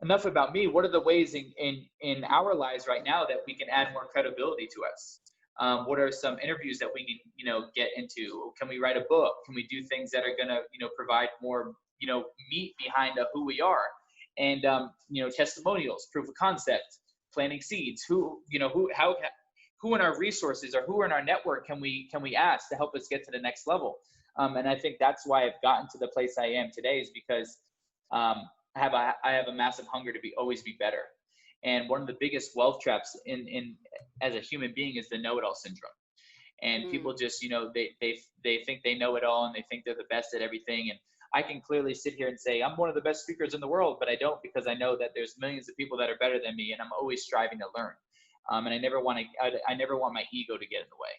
A: enough about me. What are the ways in our lives right now that we can add more credibility to us? What are some interviews that we can, get into? Can we write a book? Can we do things that are going to, provide more, meat behind who we are? And, testimonials, proof of concept, planting seeds. Who in our resources, or who in our network can we ask to help us get to the next level? And I think that's why I've gotten to the place I am today, is because I have a massive hunger to always be better. And one of the biggest wealth traps in as a human being is the know-it-all syndrome. And people just, they think they know it all, and they think they're the best at everything. And I can clearly sit here and say I'm one of the best speakers in the world, but I don't, because I know that there's millions of people that are better than me, and I'm always striving to learn. And I never want my ego to get in the way.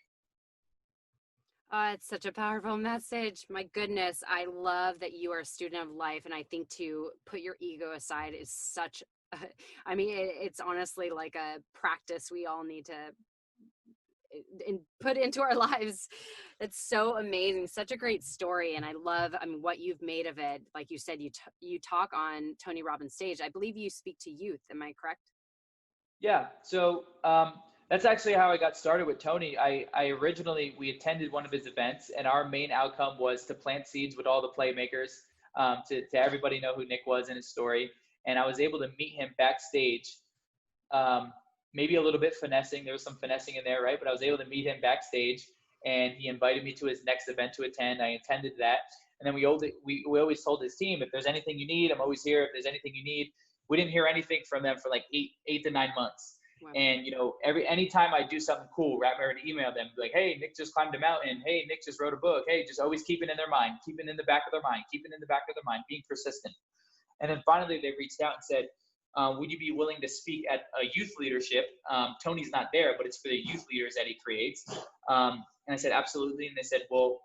C: It's such a powerful message. My goodness, I love that you are a student of life. And I think to put your ego aside is such, I mean, it's honestly like a practice we all need to put into our lives. It's so amazing. Such a great story. And I love, I mean, what you've made of it. Like you said, you talk on Tony Robbins' stage. I believe you speak to youth. Am I correct?
A: Yeah. So that's actually how I got started with Tony. We attended one of his events, and our main outcome was to plant seeds with all the playmakers, to everybody know who Nick was and his story. And I was able to meet him backstage, maybe a little bit finessing. There was some finessing in there, right? But I was able to meet him backstage, and he invited me to his next event to attend. I attended that. And then we always told his team, if there's anything you need, I'm always here. If there's anything you need. We didn't hear anything from them for like eight to 9 months. Wow. And anytime I do something cool, right, I would email them like, hey, Nick just climbed a mountain. Hey, Nick just wrote a book. Hey, just always keep it in their mind, keep it in the back of their mind, being persistent. And then finally they reached out and said, would you be willing to speak at a youth leadership? Tony's not there, but it's for the youth leaders that he creates. And I said, absolutely. And they said, well,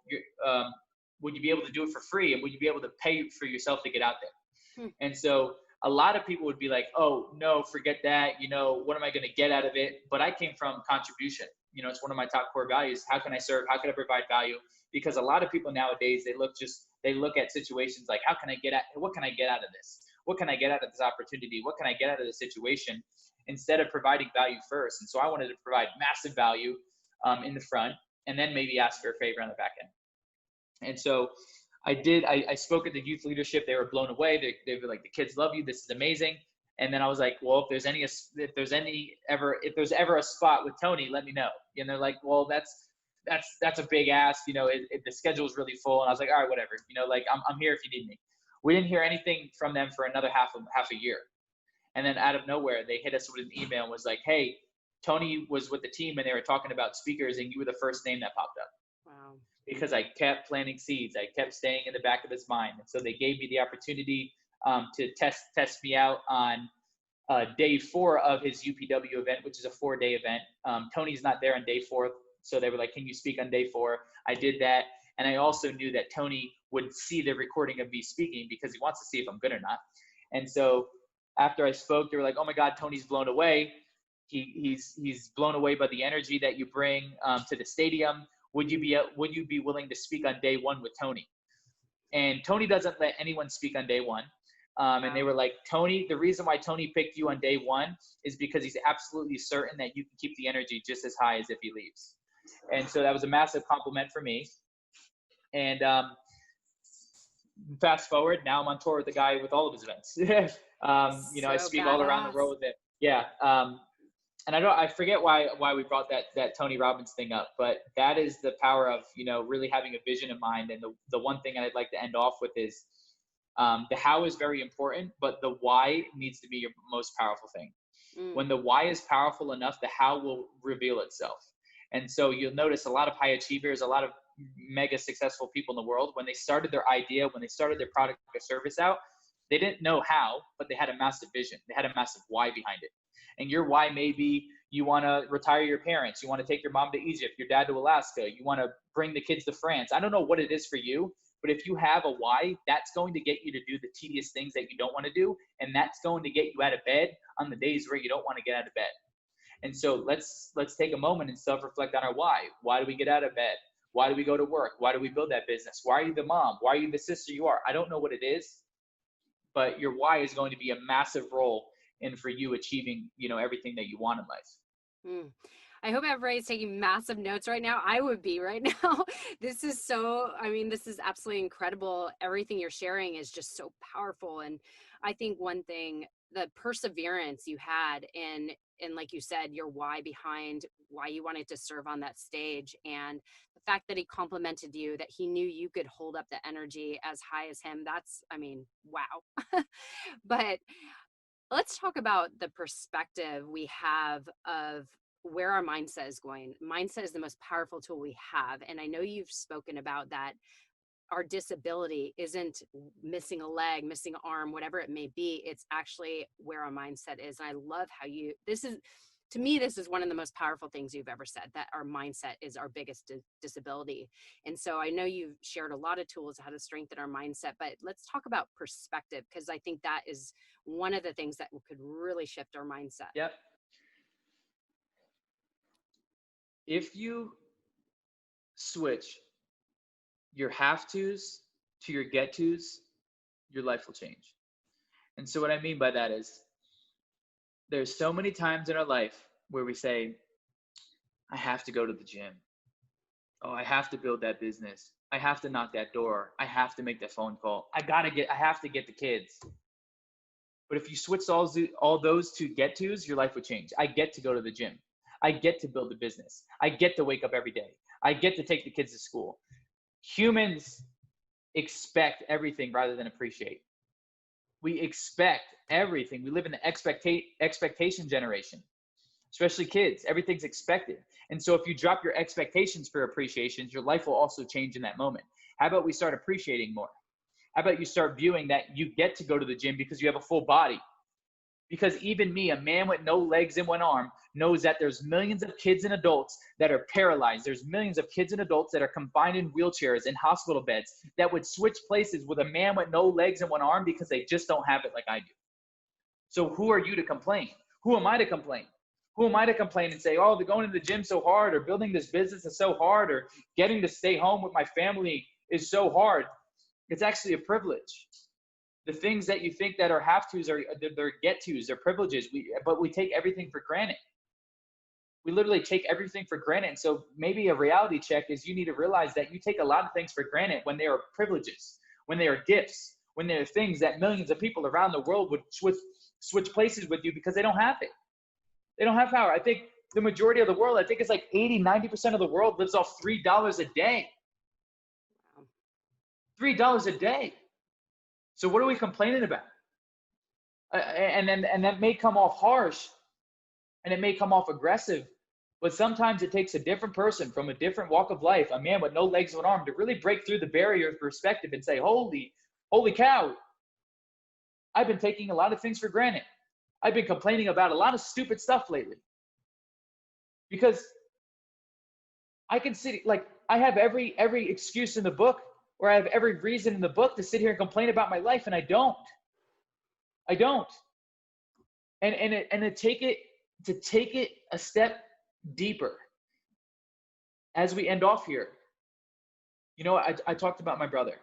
A: would you be able to do it for free? And would you be able to pay for yourself to get out there? And so a lot of people would be like, oh, no, forget that. What am I going to get out of it? But I came from contribution. It's one of my top core values. How can I serve? How can I provide value? Because a lot of people nowadays, they look at situations like, what can I get out of this? What can I get out of this opportunity? What can I get out of this situation? Instead of providing value first. And so I wanted to provide massive value in the front, and then maybe ask for a favor on the back end. And so I did. I spoke at the youth leadership. They were blown away. They were like, the kids love you. This is amazing. And then I was like, well, if there's ever a spot with Tony, let me know. And they're like, well, that's a big ask. The schedule is really full. And I was like, all right, whatever. I'm here if you need me. We didn't hear anything from them for another half a year. And then out of nowhere, they hit us with an email and was like, hey, Tony was with the team and they were talking about speakers and you were the first name that popped up.
C: Wow.
A: Because I kept planting seeds. I kept staying in the back of his mind. And so they gave me the opportunity to test me out on day 4 of his UPW event, which is a 4-day event. Tony's not there on day 4. So they were like, can you speak on day 4? I did that. And I also knew that Tony would see the recording of me speaking because he wants to see if I'm good or not. And so after I spoke, they were like, oh my God, Tony's blown away. He's blown away by the energy that you bring to the stadium. Would you be willing to speak on day 1 with Tony? And Tony doesn't let anyone speak on day 1. And they were like, Tony, the reason why Tony picked you on day 1 is because he's absolutely certain that you can keep the energy just as high as if he leaves. And so that was a massive compliment for me. And fast forward, now I'm on tour with the guy with all of his events. I speak all around the world with it. Yeah. And I forget why we brought that Tony Robbins thing up, but that is the power of, really having a vision in mind. And the one thing I'd like to end off with is the how is very important, but the why needs to be your most powerful thing. When the why is powerful enough, the how will reveal itself. And so you'll notice a lot of high achievers, a lot of mega successful people in the world, when they started their idea, when they started their product or service out, they didn't know how, but they had a massive vision. They had a massive why behind it. And your why may be you want to retire your parents. You want to take your mom to Egypt, your dad to Alaska. You want to bring the kids to France. I don't know what it is for you, but if you have a why, that's going to get you to do the tedious things that you don't want to do. And that's going to get you out of bed on the days where you don't want to get out of bed. And so let's take a moment and self-reflect on our why. Why do we get out of bed? Why do we go to work? Why do we build that business? Why are you the mom? Why are you the sister you are? I don't know what it is, but your why is going to be a massive role in for you achieving, everything that you want in life.
C: I hope everybody's taking massive notes right now. I would be right now. This is absolutely incredible. Everything you're sharing is just so powerful. And I think one thing, the perseverance you had in like you said, your why behind why you wanted to serve on that stage, and the fact that he complimented you, that he knew you could hold up the energy as high as him. Wow. But let's talk about the perspective we have of where our mindset is going. Mindset is the most powerful tool we have. And I know you've spoken about that. Our disability isn't missing a leg, missing an arm, whatever it may be. It's actually where our mindset is. And I love how to me, this is one of the most powerful things you've ever said, that our mindset is our biggest disability. And so I know you've shared a lot of tools how to strengthen our mindset, but let's talk about perspective, because I think that is one of the things that could really shift our mindset.
A: Yep. If you switch your have tos to your get tos, your life will change. And so what I mean by that is there's so many times in our life where we say, I have to go to the gym. Oh, I have to build that business. I have to knock that door. I have to make that phone call. I have to get the kids. But if you switch all those to get tos, your life would change. I get to go to the gym. I get to build a business. I get to wake up every day. I get to take the kids to school. Humans expect everything rather than appreciate. We expect everything. We live in the expectation generation, especially kids. Everything's expected. And so if you drop your expectations for appreciations, your life will also change in that moment. How about we start appreciating more? How about you start viewing that you get to go to the gym because you have a full body? Because even me, a man with no legs and one arm, knows that there's millions of kids and adults that are paralyzed. There's millions of kids and adults that are confined in wheelchairs in hospital beds that would switch places with a man with no legs and one arm because they just don't have it like I do. So who are you to complain? Who am I to complain? Who am I to complain and say, oh, they're going to the gym so hard, or building this business is so hard, or getting to stay home with my family is so hard? It's actually a privilege. The things that you think that are have-tos are they're get-tos, they're privileges, but we take everything for granted. We literally take everything for granted. And so maybe a reality check is you need to realize that you take a lot of things for granted when they are privileges, when they are gifts, when they are things that millions of people around the world would switch places with you because they don't have it. They don't have power. I think the majority of the world, I think it's like 80-90% of the world lives off $3 a day. $3 a day. So what are we complaining about? And that may come off harsh, and it may come off aggressive, but sometimes it takes a different person from a different walk of life, a man with no legs or an arm, to really break through the barrier of perspective and say, holy cow, I've been taking a lot of things for granted. I've been complaining about a lot of stupid stuff lately. Because I can sit, like, I have every excuse in the book, or I have every reason in the book to sit here and complain about my life, and I don't. And to take it a step deeper as we end off here. You know, I talked about my brother.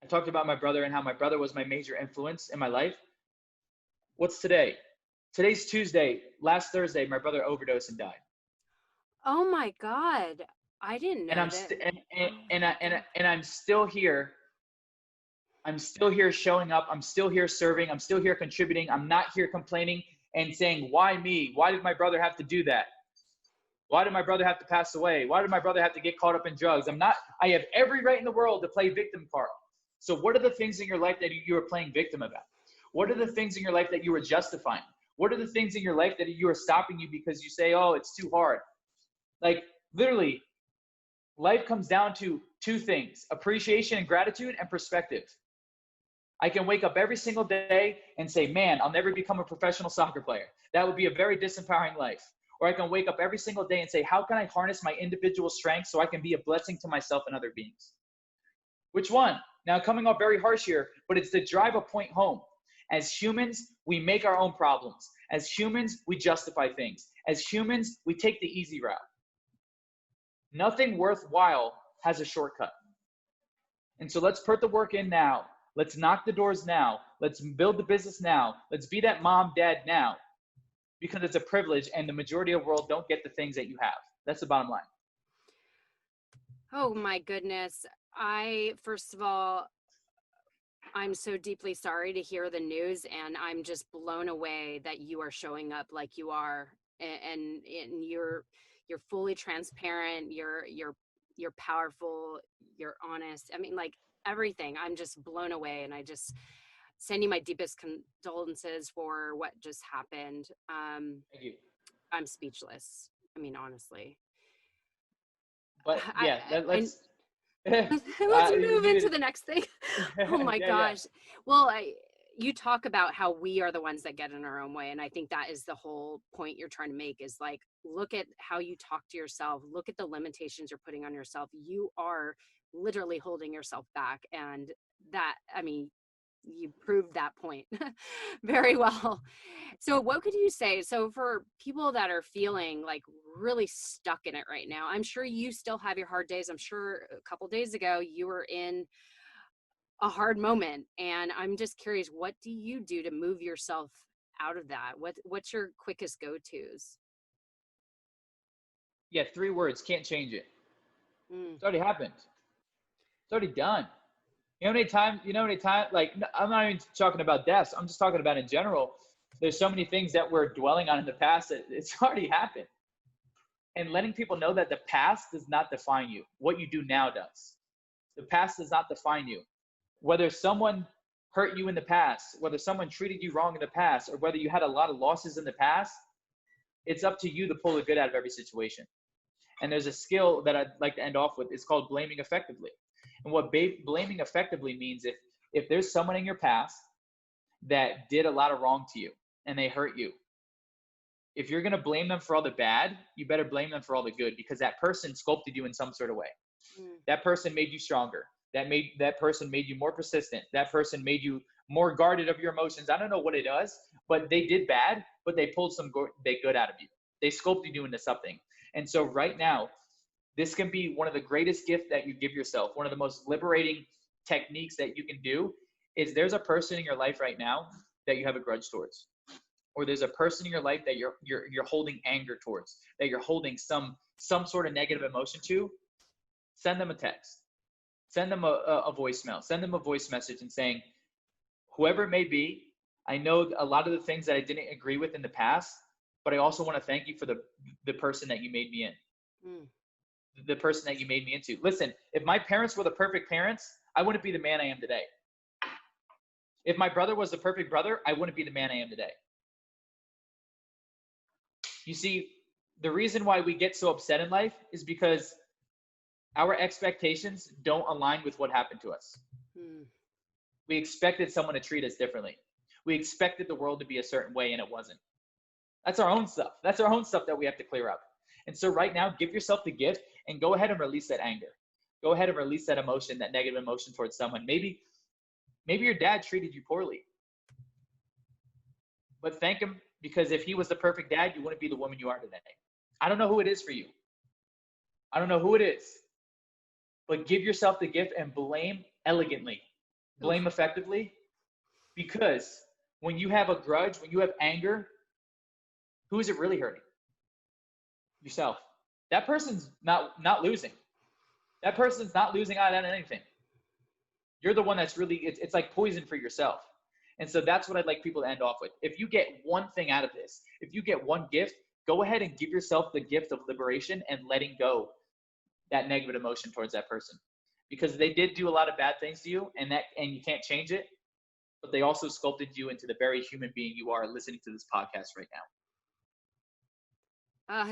A: I talked about my brother and how my brother was my major influence in my life. What's today? Today's Tuesday. Last Thursday, my brother overdosed and died.
C: Oh my God. I didn't know that.
A: And I'm still here. I'm still here showing up. I'm still here serving. I'm still here contributing. I'm not here complaining and saying, why me? Why did my brother have to do that? Why did my brother have to pass away? Why did my brother have to get caught up in drugs? I have every right in the world to play victim card. So what are the things in your life that you are playing victim about? What are the things in your life that you are justifying? What are the things in your life that you are stopping you because you say, oh, it's too hard? Like, literally, life comes down to two things: appreciation and gratitude, and perspective. I can wake up every single day and say, man, I'll never become a professional soccer player. That would be a very disempowering life. Or I can wake up every single day and say, how can I harness my individual strengths so I can be a blessing to myself and other beings? Which one? Now, coming off very harsh here, but it's to drive a point home. As humans, we make our own problems. As humans, we justify things. As humans, we take the easy route. Nothing worthwhile has a shortcut. And so let's put the work in now. Let's knock the doors now. Let's build the business now. Let's be that mom, dad now. Because it's a privilege, and the majority of the world don't get the things that you have. That's the bottom line.
C: Oh my goodness. First of all, I'm so deeply sorry to hear the news, and I'm just blown away that you are showing up like you are, and you're fully transparent. You're powerful. You're honest. I mean, like, everything. I'm just blown away, and I just send you my deepest condolences for what just happened.
A: Thank you.
C: I'm speechless. I mean, honestly.
A: But yeah, let's
C: let's move into the next thing. Oh my gosh. Yeah. Well, you talk about how we are the ones that get in our own way. And I think that is the whole point you're trying to make, is like, look at how you talk to yourself, look at the limitations you're putting on yourself. You are literally holding yourself back. And that, I mean, you proved that point very well. So what could you say? So for people that are feeling like really stuck in it right now, I'm sure you still have your hard days. I'm sure a couple days ago you were in a hard moment, and I'm just curious, what do you do to move yourself out of that? What's your quickest go-tos?
A: Yeah, 3 words, can't change it.
C: Mm,
A: It's already happened. It's already done. Like, I'm not even talking about deaths. I'm just talking about in general. There's so many things that we're dwelling on in the past that it's already happened. And letting people know that the past does not define you. What you do now does. The past does not define you. Whether someone hurt you in the past, whether someone treated you wrong in the past, or whether you had a lot of losses in the past, it's up to you to pull the good out of every situation. And there's a skill that I'd like to end off with. It's called blaming effectively. And what blaming effectively means, if there's someone in your past that did a lot of wrong to you and they hurt you, if you're going to blame them for all the bad, you better blame them for all the good, because that person sculpted you in some sort of way. That person made you stronger. That person made you more persistent. That person made you more guarded of your emotions. I don't know what it does, but they did bad, but they pulled some good out of you. They sculpted you into something. And so right now, this can be one of the greatest gifts that you give yourself. One of the most liberating techniques that you can do is, there's a person in your life right now that you have a grudge towards, or there's a person in your life that you're holding anger towards, that you're holding some sort of negative emotion to. Send them a text, send them a voicemail, send them a voice message and saying, whoever it may be, I know a lot of the things that I didn't agree with in the past, but I also want to thank you for the person that you made me in. The person that you made me into. Listen, if my parents were the perfect parents, I wouldn't be the man I am today. If my brother was the perfect brother, I wouldn't be the man I am today. You see, the reason why we get so upset in life is because our expectations don't align with what happened to us. We expected someone to treat us differently. We expected the world to be a certain way, and it wasn't. That's our own stuff. That's our own stuff that we have to clear up. And so right now, give yourself the gift and go ahead and release that anger. Go ahead and release that emotion, that negative emotion towards someone. Maybe your dad treated you poorly, but thank him, because if he was the perfect dad, you wouldn't be the woman you are today. I don't know who it is for you. I don't know who it is, but give yourself the gift and blame elegantly, blame effectively, because when you have a grudge, when you have anger, who is it really hurting? Yourself. That person's not losing. That person's not losing out on anything. You're the one that's really, it's like poison for yourself. And so that's what I'd like people to end off with. If you get one thing out of this, if you get one gift, go ahead and give yourself the gift of liberation and letting go that negative emotion towards that person, because they did do a lot of bad things to you, and you can't change it, but they also sculpted you into the very human being you are listening to this podcast right now.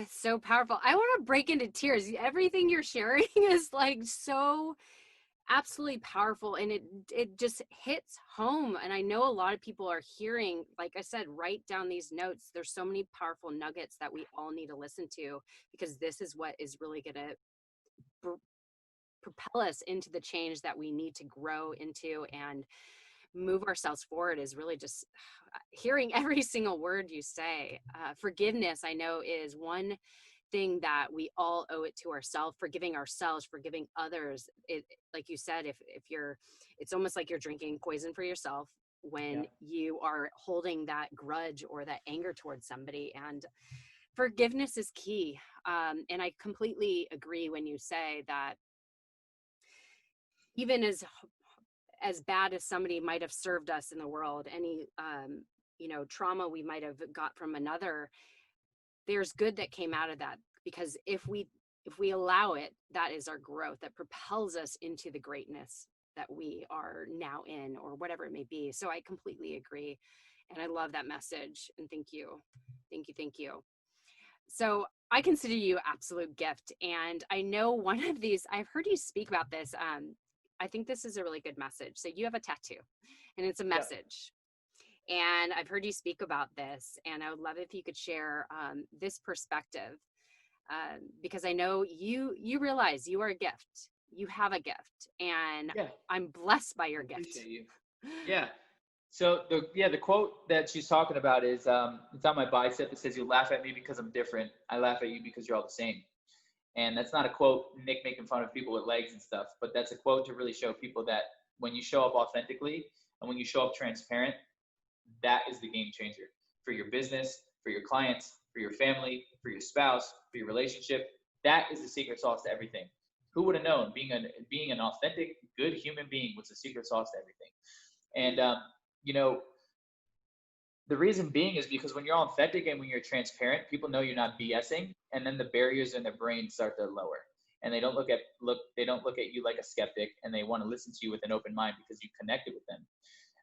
C: It's so powerful. I want to break into tears. Everything you're sharing is like so absolutely powerful, and it just hits home. And I know a lot of people are hearing, like I said, write down these notes. There's so many powerful nuggets that we all need to listen to, because this is what is really going to propel us into the change that we need to grow into and move ourselves forward. Is really just hearing every single word you say. Forgiveness, I know, is one thing that we all owe it to ourselves. Forgiving ourselves, forgiving others. It, like you said, if you're, it's almost like you're drinking poison for yourself when you are holding that grudge or that anger towards somebody. And forgiveness is key. And I completely agree when you say that even as bad as somebody might have served us in the world, any trauma we might have got from another, there's good that came out of that, because if we allow it, that is our growth that propels us into the greatness that we are now in, or whatever it may be. So I completely agree, and I love that message, and thank you. So I consider you an absolute gift, and I know one of these, I've heard you speak about this. I think this is a really good message. So you have a tattoo, and it's a message. And I've heard you speak about this, and I would love if you could share this perspective, because I know you realize you are a gift. You have a gift, and
A: Yeah,
C: I'm blessed by your
A: I
C: gift.
A: appreciate you. Yeah. So the quote that she's talking about is it's on my bicep. It says, "You laugh at me because I'm different. I laugh at you because you're all the same." And that's not a quote Nick making fun of people with legs and stuff, but that's a quote to really show people that when you show up authentically and when you show up transparent, that is the game changer for your business, for your clients, for your family, for your spouse, for your relationship. That is the secret sauce to everything. Who would have known being an authentic, good human being was the secret sauce to everything? And you know, the reason being is because when you're authentic and when you're transparent, people know you're not BSing, and then the barriers in their brain start to lower, and they don't look at you like a skeptic, and they want to listen to you with an open mind because you connected with them.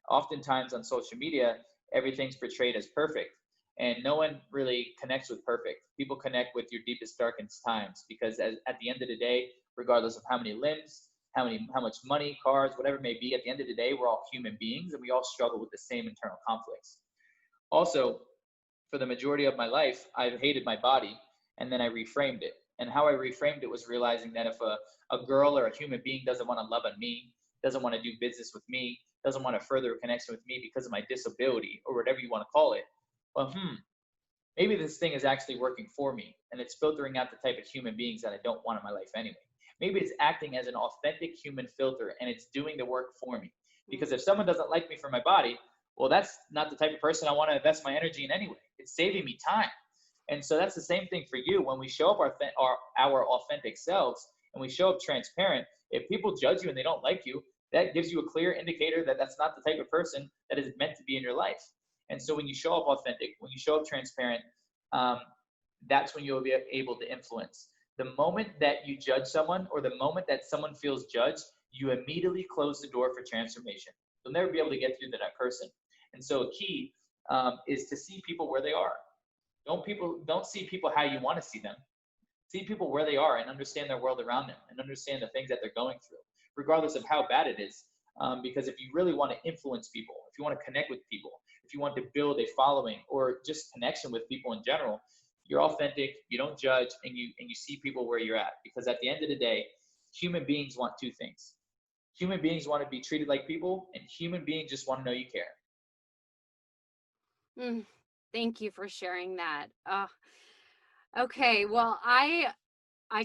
A: Oftentimes on social media, everything's portrayed as perfect, and no one really connects with perfect. People connect with your deepest, darkest times because at the end of the day, regardless of how many limbs, how much money, cars, whatever it may be, at the end of the day, we're all human beings and we all struggle with the same internal conflicts. Also, for the majority of my life, I've hated my body, and then I reframed it. And how I reframed it was realizing that if a girl or a human being doesn't want to love on me, doesn't want to do business with me, doesn't want to further a connection with me because of my disability or whatever you want to call it, well, maybe this thing is actually working for me and it's filtering out the type of human beings that I don't want in my life anyway. Maybe it's acting as an authentic human filter and it's doing the work for me. Because if someone doesn't like me for my body, well, that's not the type of person I want to invest my energy in anyway. It's saving me time. And so that's the same thing for you. When we show up our authentic selves and we show up transparent, if people judge you and they don't like you, that gives you a clear indicator that that's not the type of person that is meant to be in your life. And so when you show up authentic, when you show up transparent, that's when you'll be able to influence. The moment that you judge someone or the moment that someone feels judged, you immediately close the door for transformation. You'll never be able to get through to that person. And so a key is to see people where they are. Don't see people how you want to see them. See people where they are and understand their world around them and understand the things that they're going through, regardless of how bad it is. Because if you really want to influence people, if you want to connect with people, if you want to build a following or just connection with people in general, you're authentic, you don't judge, and you see people where you're at. Because at the end of the day, human beings want two things. Human beings want to be treated like people, and human beings just want to know you care.
C: Thank you for sharing that. Okay, well, I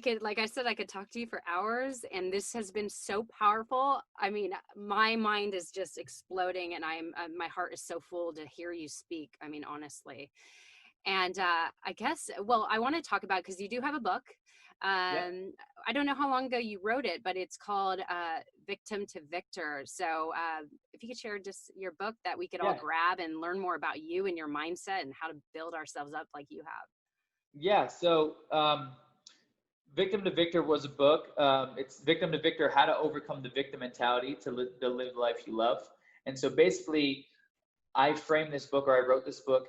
C: could, like I said, I could talk to you for hours, and this has been so powerful. I mean, my mind is just exploding, and my heart is so full to hear you speak. I mean, honestly. And I guess, well, I want to talk about, because you do have a book.
A: Yep.
C: I don't know how long ago you wrote it, but it's called Victim to Victor. So if you could share just your book that we could all
A: Yeah.
C: grab and learn more about you and your mindset and how to build ourselves up like you have.
A: Yeah. So Victim to Victor was a book. It's Victim to Victor: How to Overcome the Victim Mentality to live the life you love. And so basically, I framed this book, or I wrote this book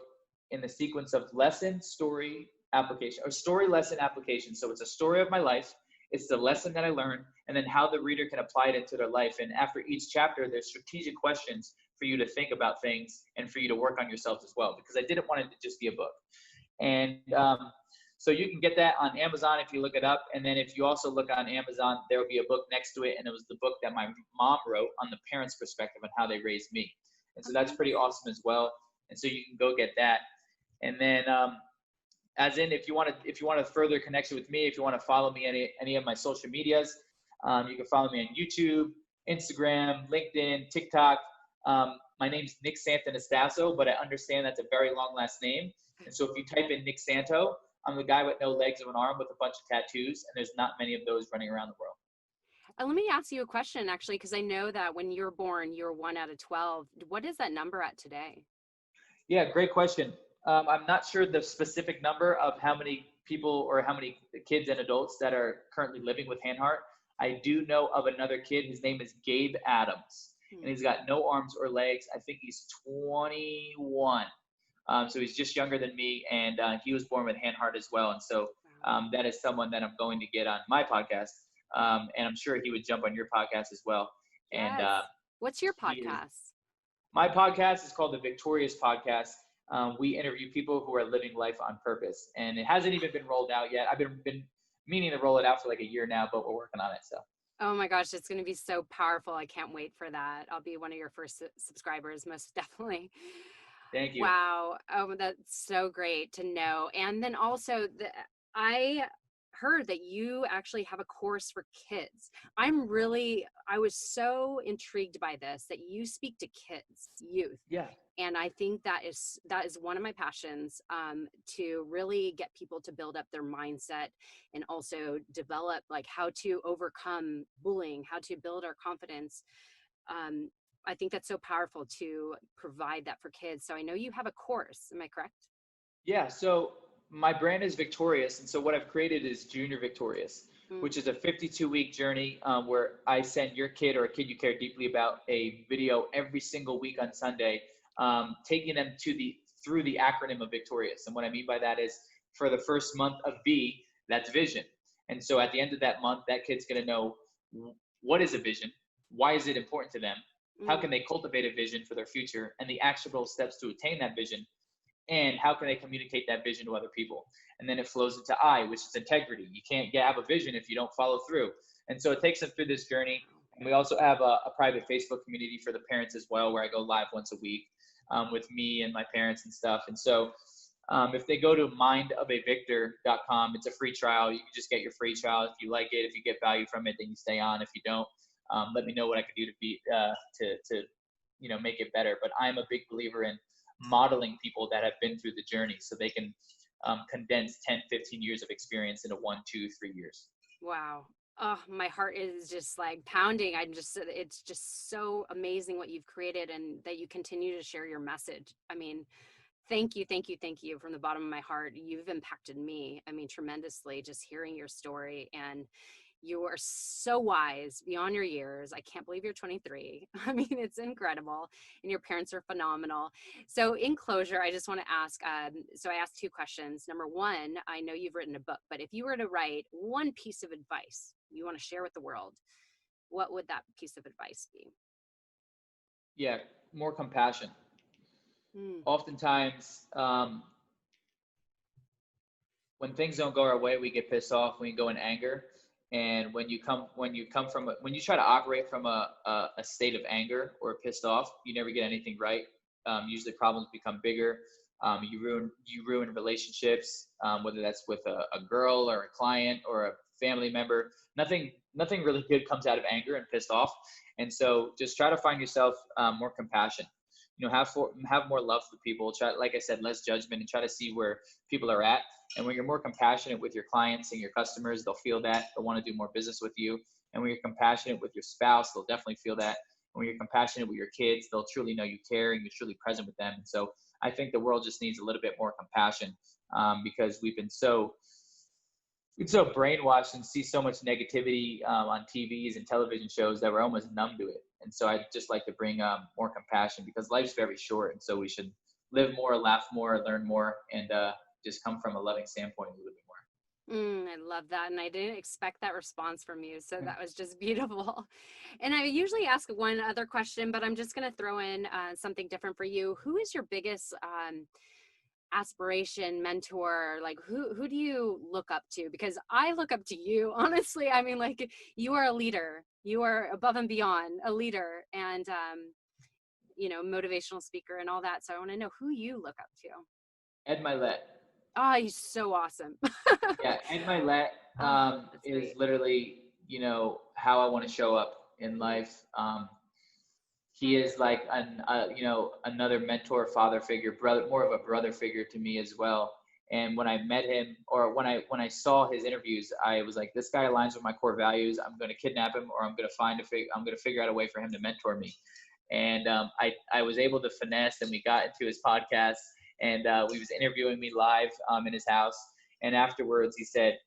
A: in the sequence of lesson, story, application, or story, lesson, application. So it's a story of my life. It's the lesson that I learned, and then how the reader can apply it into their life. And after each chapter, there's strategic questions for you to think about things and for you to work on yourself as well, because I didn't want it to just be a book. And so you can get that on Amazon if you look it up. And then if you also look on Amazon, there will be a book next to it. And it was the book that my mom wrote on the parents' perspective on how they raised me. And so that's pretty awesome as well. And so you can go get that. And then as in, if you want to further connection with me, if you want to follow me any of my social medias, you can follow me on YouTube, Instagram, LinkedIn, TikTok. My name's Nick Santonastasso, but I understand that's a very long last name. And so if you type in Nick Santo, I'm the guy with no legs or an arm with a bunch of tattoos, and there's not many of those running around the world.
C: Let me ask you a question, actually, because I know that when you were born, you were 1 out of 12. What is that number at today?
A: Yeah, great question. I'm not sure the specific number of how many people or how many kids and adults that are currently living with hand-heart. I do know of another kid. His name is Gabe Adams, and he's got no arms or legs. I think he's 21. So he's just younger than me, and he was born with hand-heart as well. And so that is someone that I'm going to get on my podcast, and I'm sure he would jump on your podcast as well.
C: Yes.
A: And
C: what's your podcast?
A: My podcast is called the Victorious Podcast. We interview people who are living life on purpose, and it hasn't even been rolled out yet. I've been meaning to roll it out for like a year now, but we're working on it. So.
C: Oh my gosh, it's going to be so powerful. I can't wait for that. I'll be one of your first subscribers, most definitely.
A: Thank you.
C: Wow. Oh, that's so great to know. And then also, I heard that you actually have a course for kids. I was so intrigued by this, that you speak to kids, youth.
A: Yeah.
C: And I think that is one of my passions, to really get people to build up their mindset and also develop like how to overcome bullying, how to build our confidence. I think that's so powerful to provide that for kids. So I know you have a course. Am I correct?
A: Yeah. So my brand is Victorious. And so what I've created is Junior Victorious, which is a 52-week journey where I send your kid or a kid you care deeply about a video every single week on Sunday, taking them through the acronym of Victorious. And what I mean by that is, for the first month of V, that's vision. And so at the end of that month, that kid's going to know what is a vision, why is it important to them, how can they cultivate a vision for their future, and the actionable steps to attain that vision, and how can they communicate that vision to other people. And then it flows into I, which is integrity. You can't have a vision if you don't follow through. And so it takes them through this journey. And we also have a private Facebook community for the parents as well, where I go live once a week with me and my parents and stuff. And so if they go to mindofavictor.com, it's a free trial. You can just get your free trial. If you like it, if you get value from it, then you stay on. If you don't, let me know what I could do to make it better. But I'm a big believer in modeling people that have been through the journey, so they can condense 10, 15 years of experience into 1, 2, 3 years.
C: Wow. Oh, my heart is just like pounding. It's just so amazing what you've created, and that you continue to share your message. I mean, thank you, thank you, thank you from the bottom of my heart. You've impacted me, I mean, tremendously, just hearing your story. And you are so wise beyond your years. I can't believe you're 23. I mean, it's incredible. And your parents are phenomenal. So in closure, I just want to ask, so I asked 2 questions. Number one, I know you've written a book, but if you were to write one piece of advice you want to share with the world, what would that piece of advice be?
A: Yeah, more compassion. Oftentimes, when things don't go our way, we get pissed off, we go in anger. And when you try to operate from a state of anger or pissed off, you never get anything right. Usually problems become bigger. You ruin relationships, whether that's with a girl or a client or a family member. Nothing really good comes out of anger and pissed off. And so just try to find yourself more compassion. Have more love for people. Try, like I said, less judgment, and try to see where people are at. And when you're more compassionate with your clients and your customers, they'll feel that. They'll want to do more business with you. And when you're compassionate with your spouse, they'll definitely feel that. And when you're compassionate with your kids, they'll truly know you care and you're truly present with them. And so I think the world just needs a little bit more compassion, because we've been so brainwashed and see so much negativity on TVs and television shows that we're almost numb to it. And so I'd just like to bring more compassion, because life's very short. And so we should live more, laugh more, learn more, and just come from a loving standpoint a little bit more.
C: I love that. And I didn't expect that response from you. So that was just beautiful. And I usually ask one other question, but I'm just going to throw in something different for you. Who is your biggest aspiration, mentor? Like who do you look up to? Because I look up to you, honestly. I mean, like, you are a leader. You are above and beyond a leader, and motivational speaker and all that. So I want to know who you look up to.
A: Ed Milet.
C: Oh, he's so awesome.
A: Yeah, Ed Milet is great. Literally, how I want to show up in life. He is like another mentor, father figure, brother, more of a brother figure to me as well. And when I met him, or when I saw his interviews, I was like, this guy aligns with my core values. I'm going to kidnap him, or I'm going to figure out a way for him to mentor me. And I was able to finesse, and we got into his podcast, and he was interviewing me live in his house. And afterwards, he said,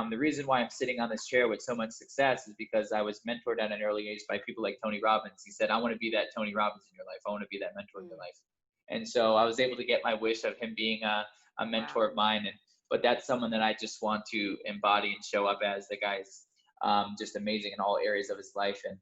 A: the reason why I'm sitting on this chair with so much success is because I was mentored at an early age by people like Tony Robbins. He said, I want to be that Tony Robbins in your life. I want to be that mentor in your life. And so I was able to get my wish of him being a mentor of mine. But that's someone that I just want to embody and show up as. The guy's just amazing in all areas of his life. And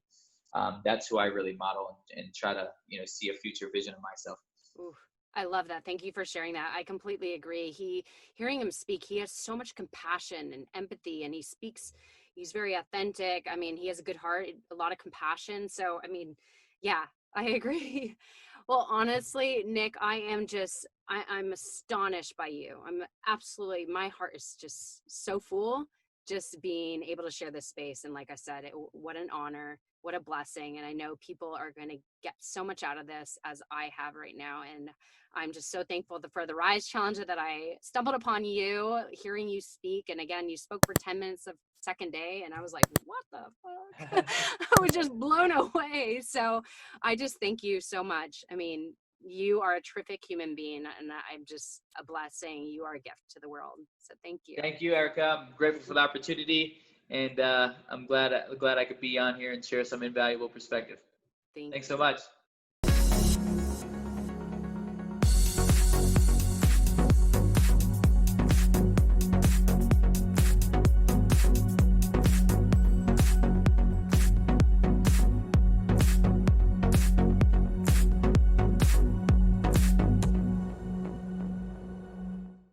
A: that's who I really model and try to, see a future vision of myself.
C: Ooh, I love that. Thank you for sharing that. I completely agree. Hearing him speak, he has so much compassion and empathy, and he's very authentic. I mean, he has a good heart, a lot of compassion. So, I mean, yeah, I agree. Well, honestly, Nick, I'm astonished by you. My heart is just so full just being able to share this space. And like I said, what an honor, what a blessing. And I know people are going to get so much out of this as I have right now. And I'm just so thankful for the Rise Challenge that I stumbled upon you, hearing you speak. And again, you spoke for 10 minutes of second day. And I was like, what the fuck? I was just blown away. So I just thank you so much. I mean, you are a terrific human being, and I'm just a blessing. You are a gift to the world. So thank you.
A: Thank you, Erica. I'm grateful for the opportunity, and I'm glad I could be on here and share some invaluable perspective. Thanks so much.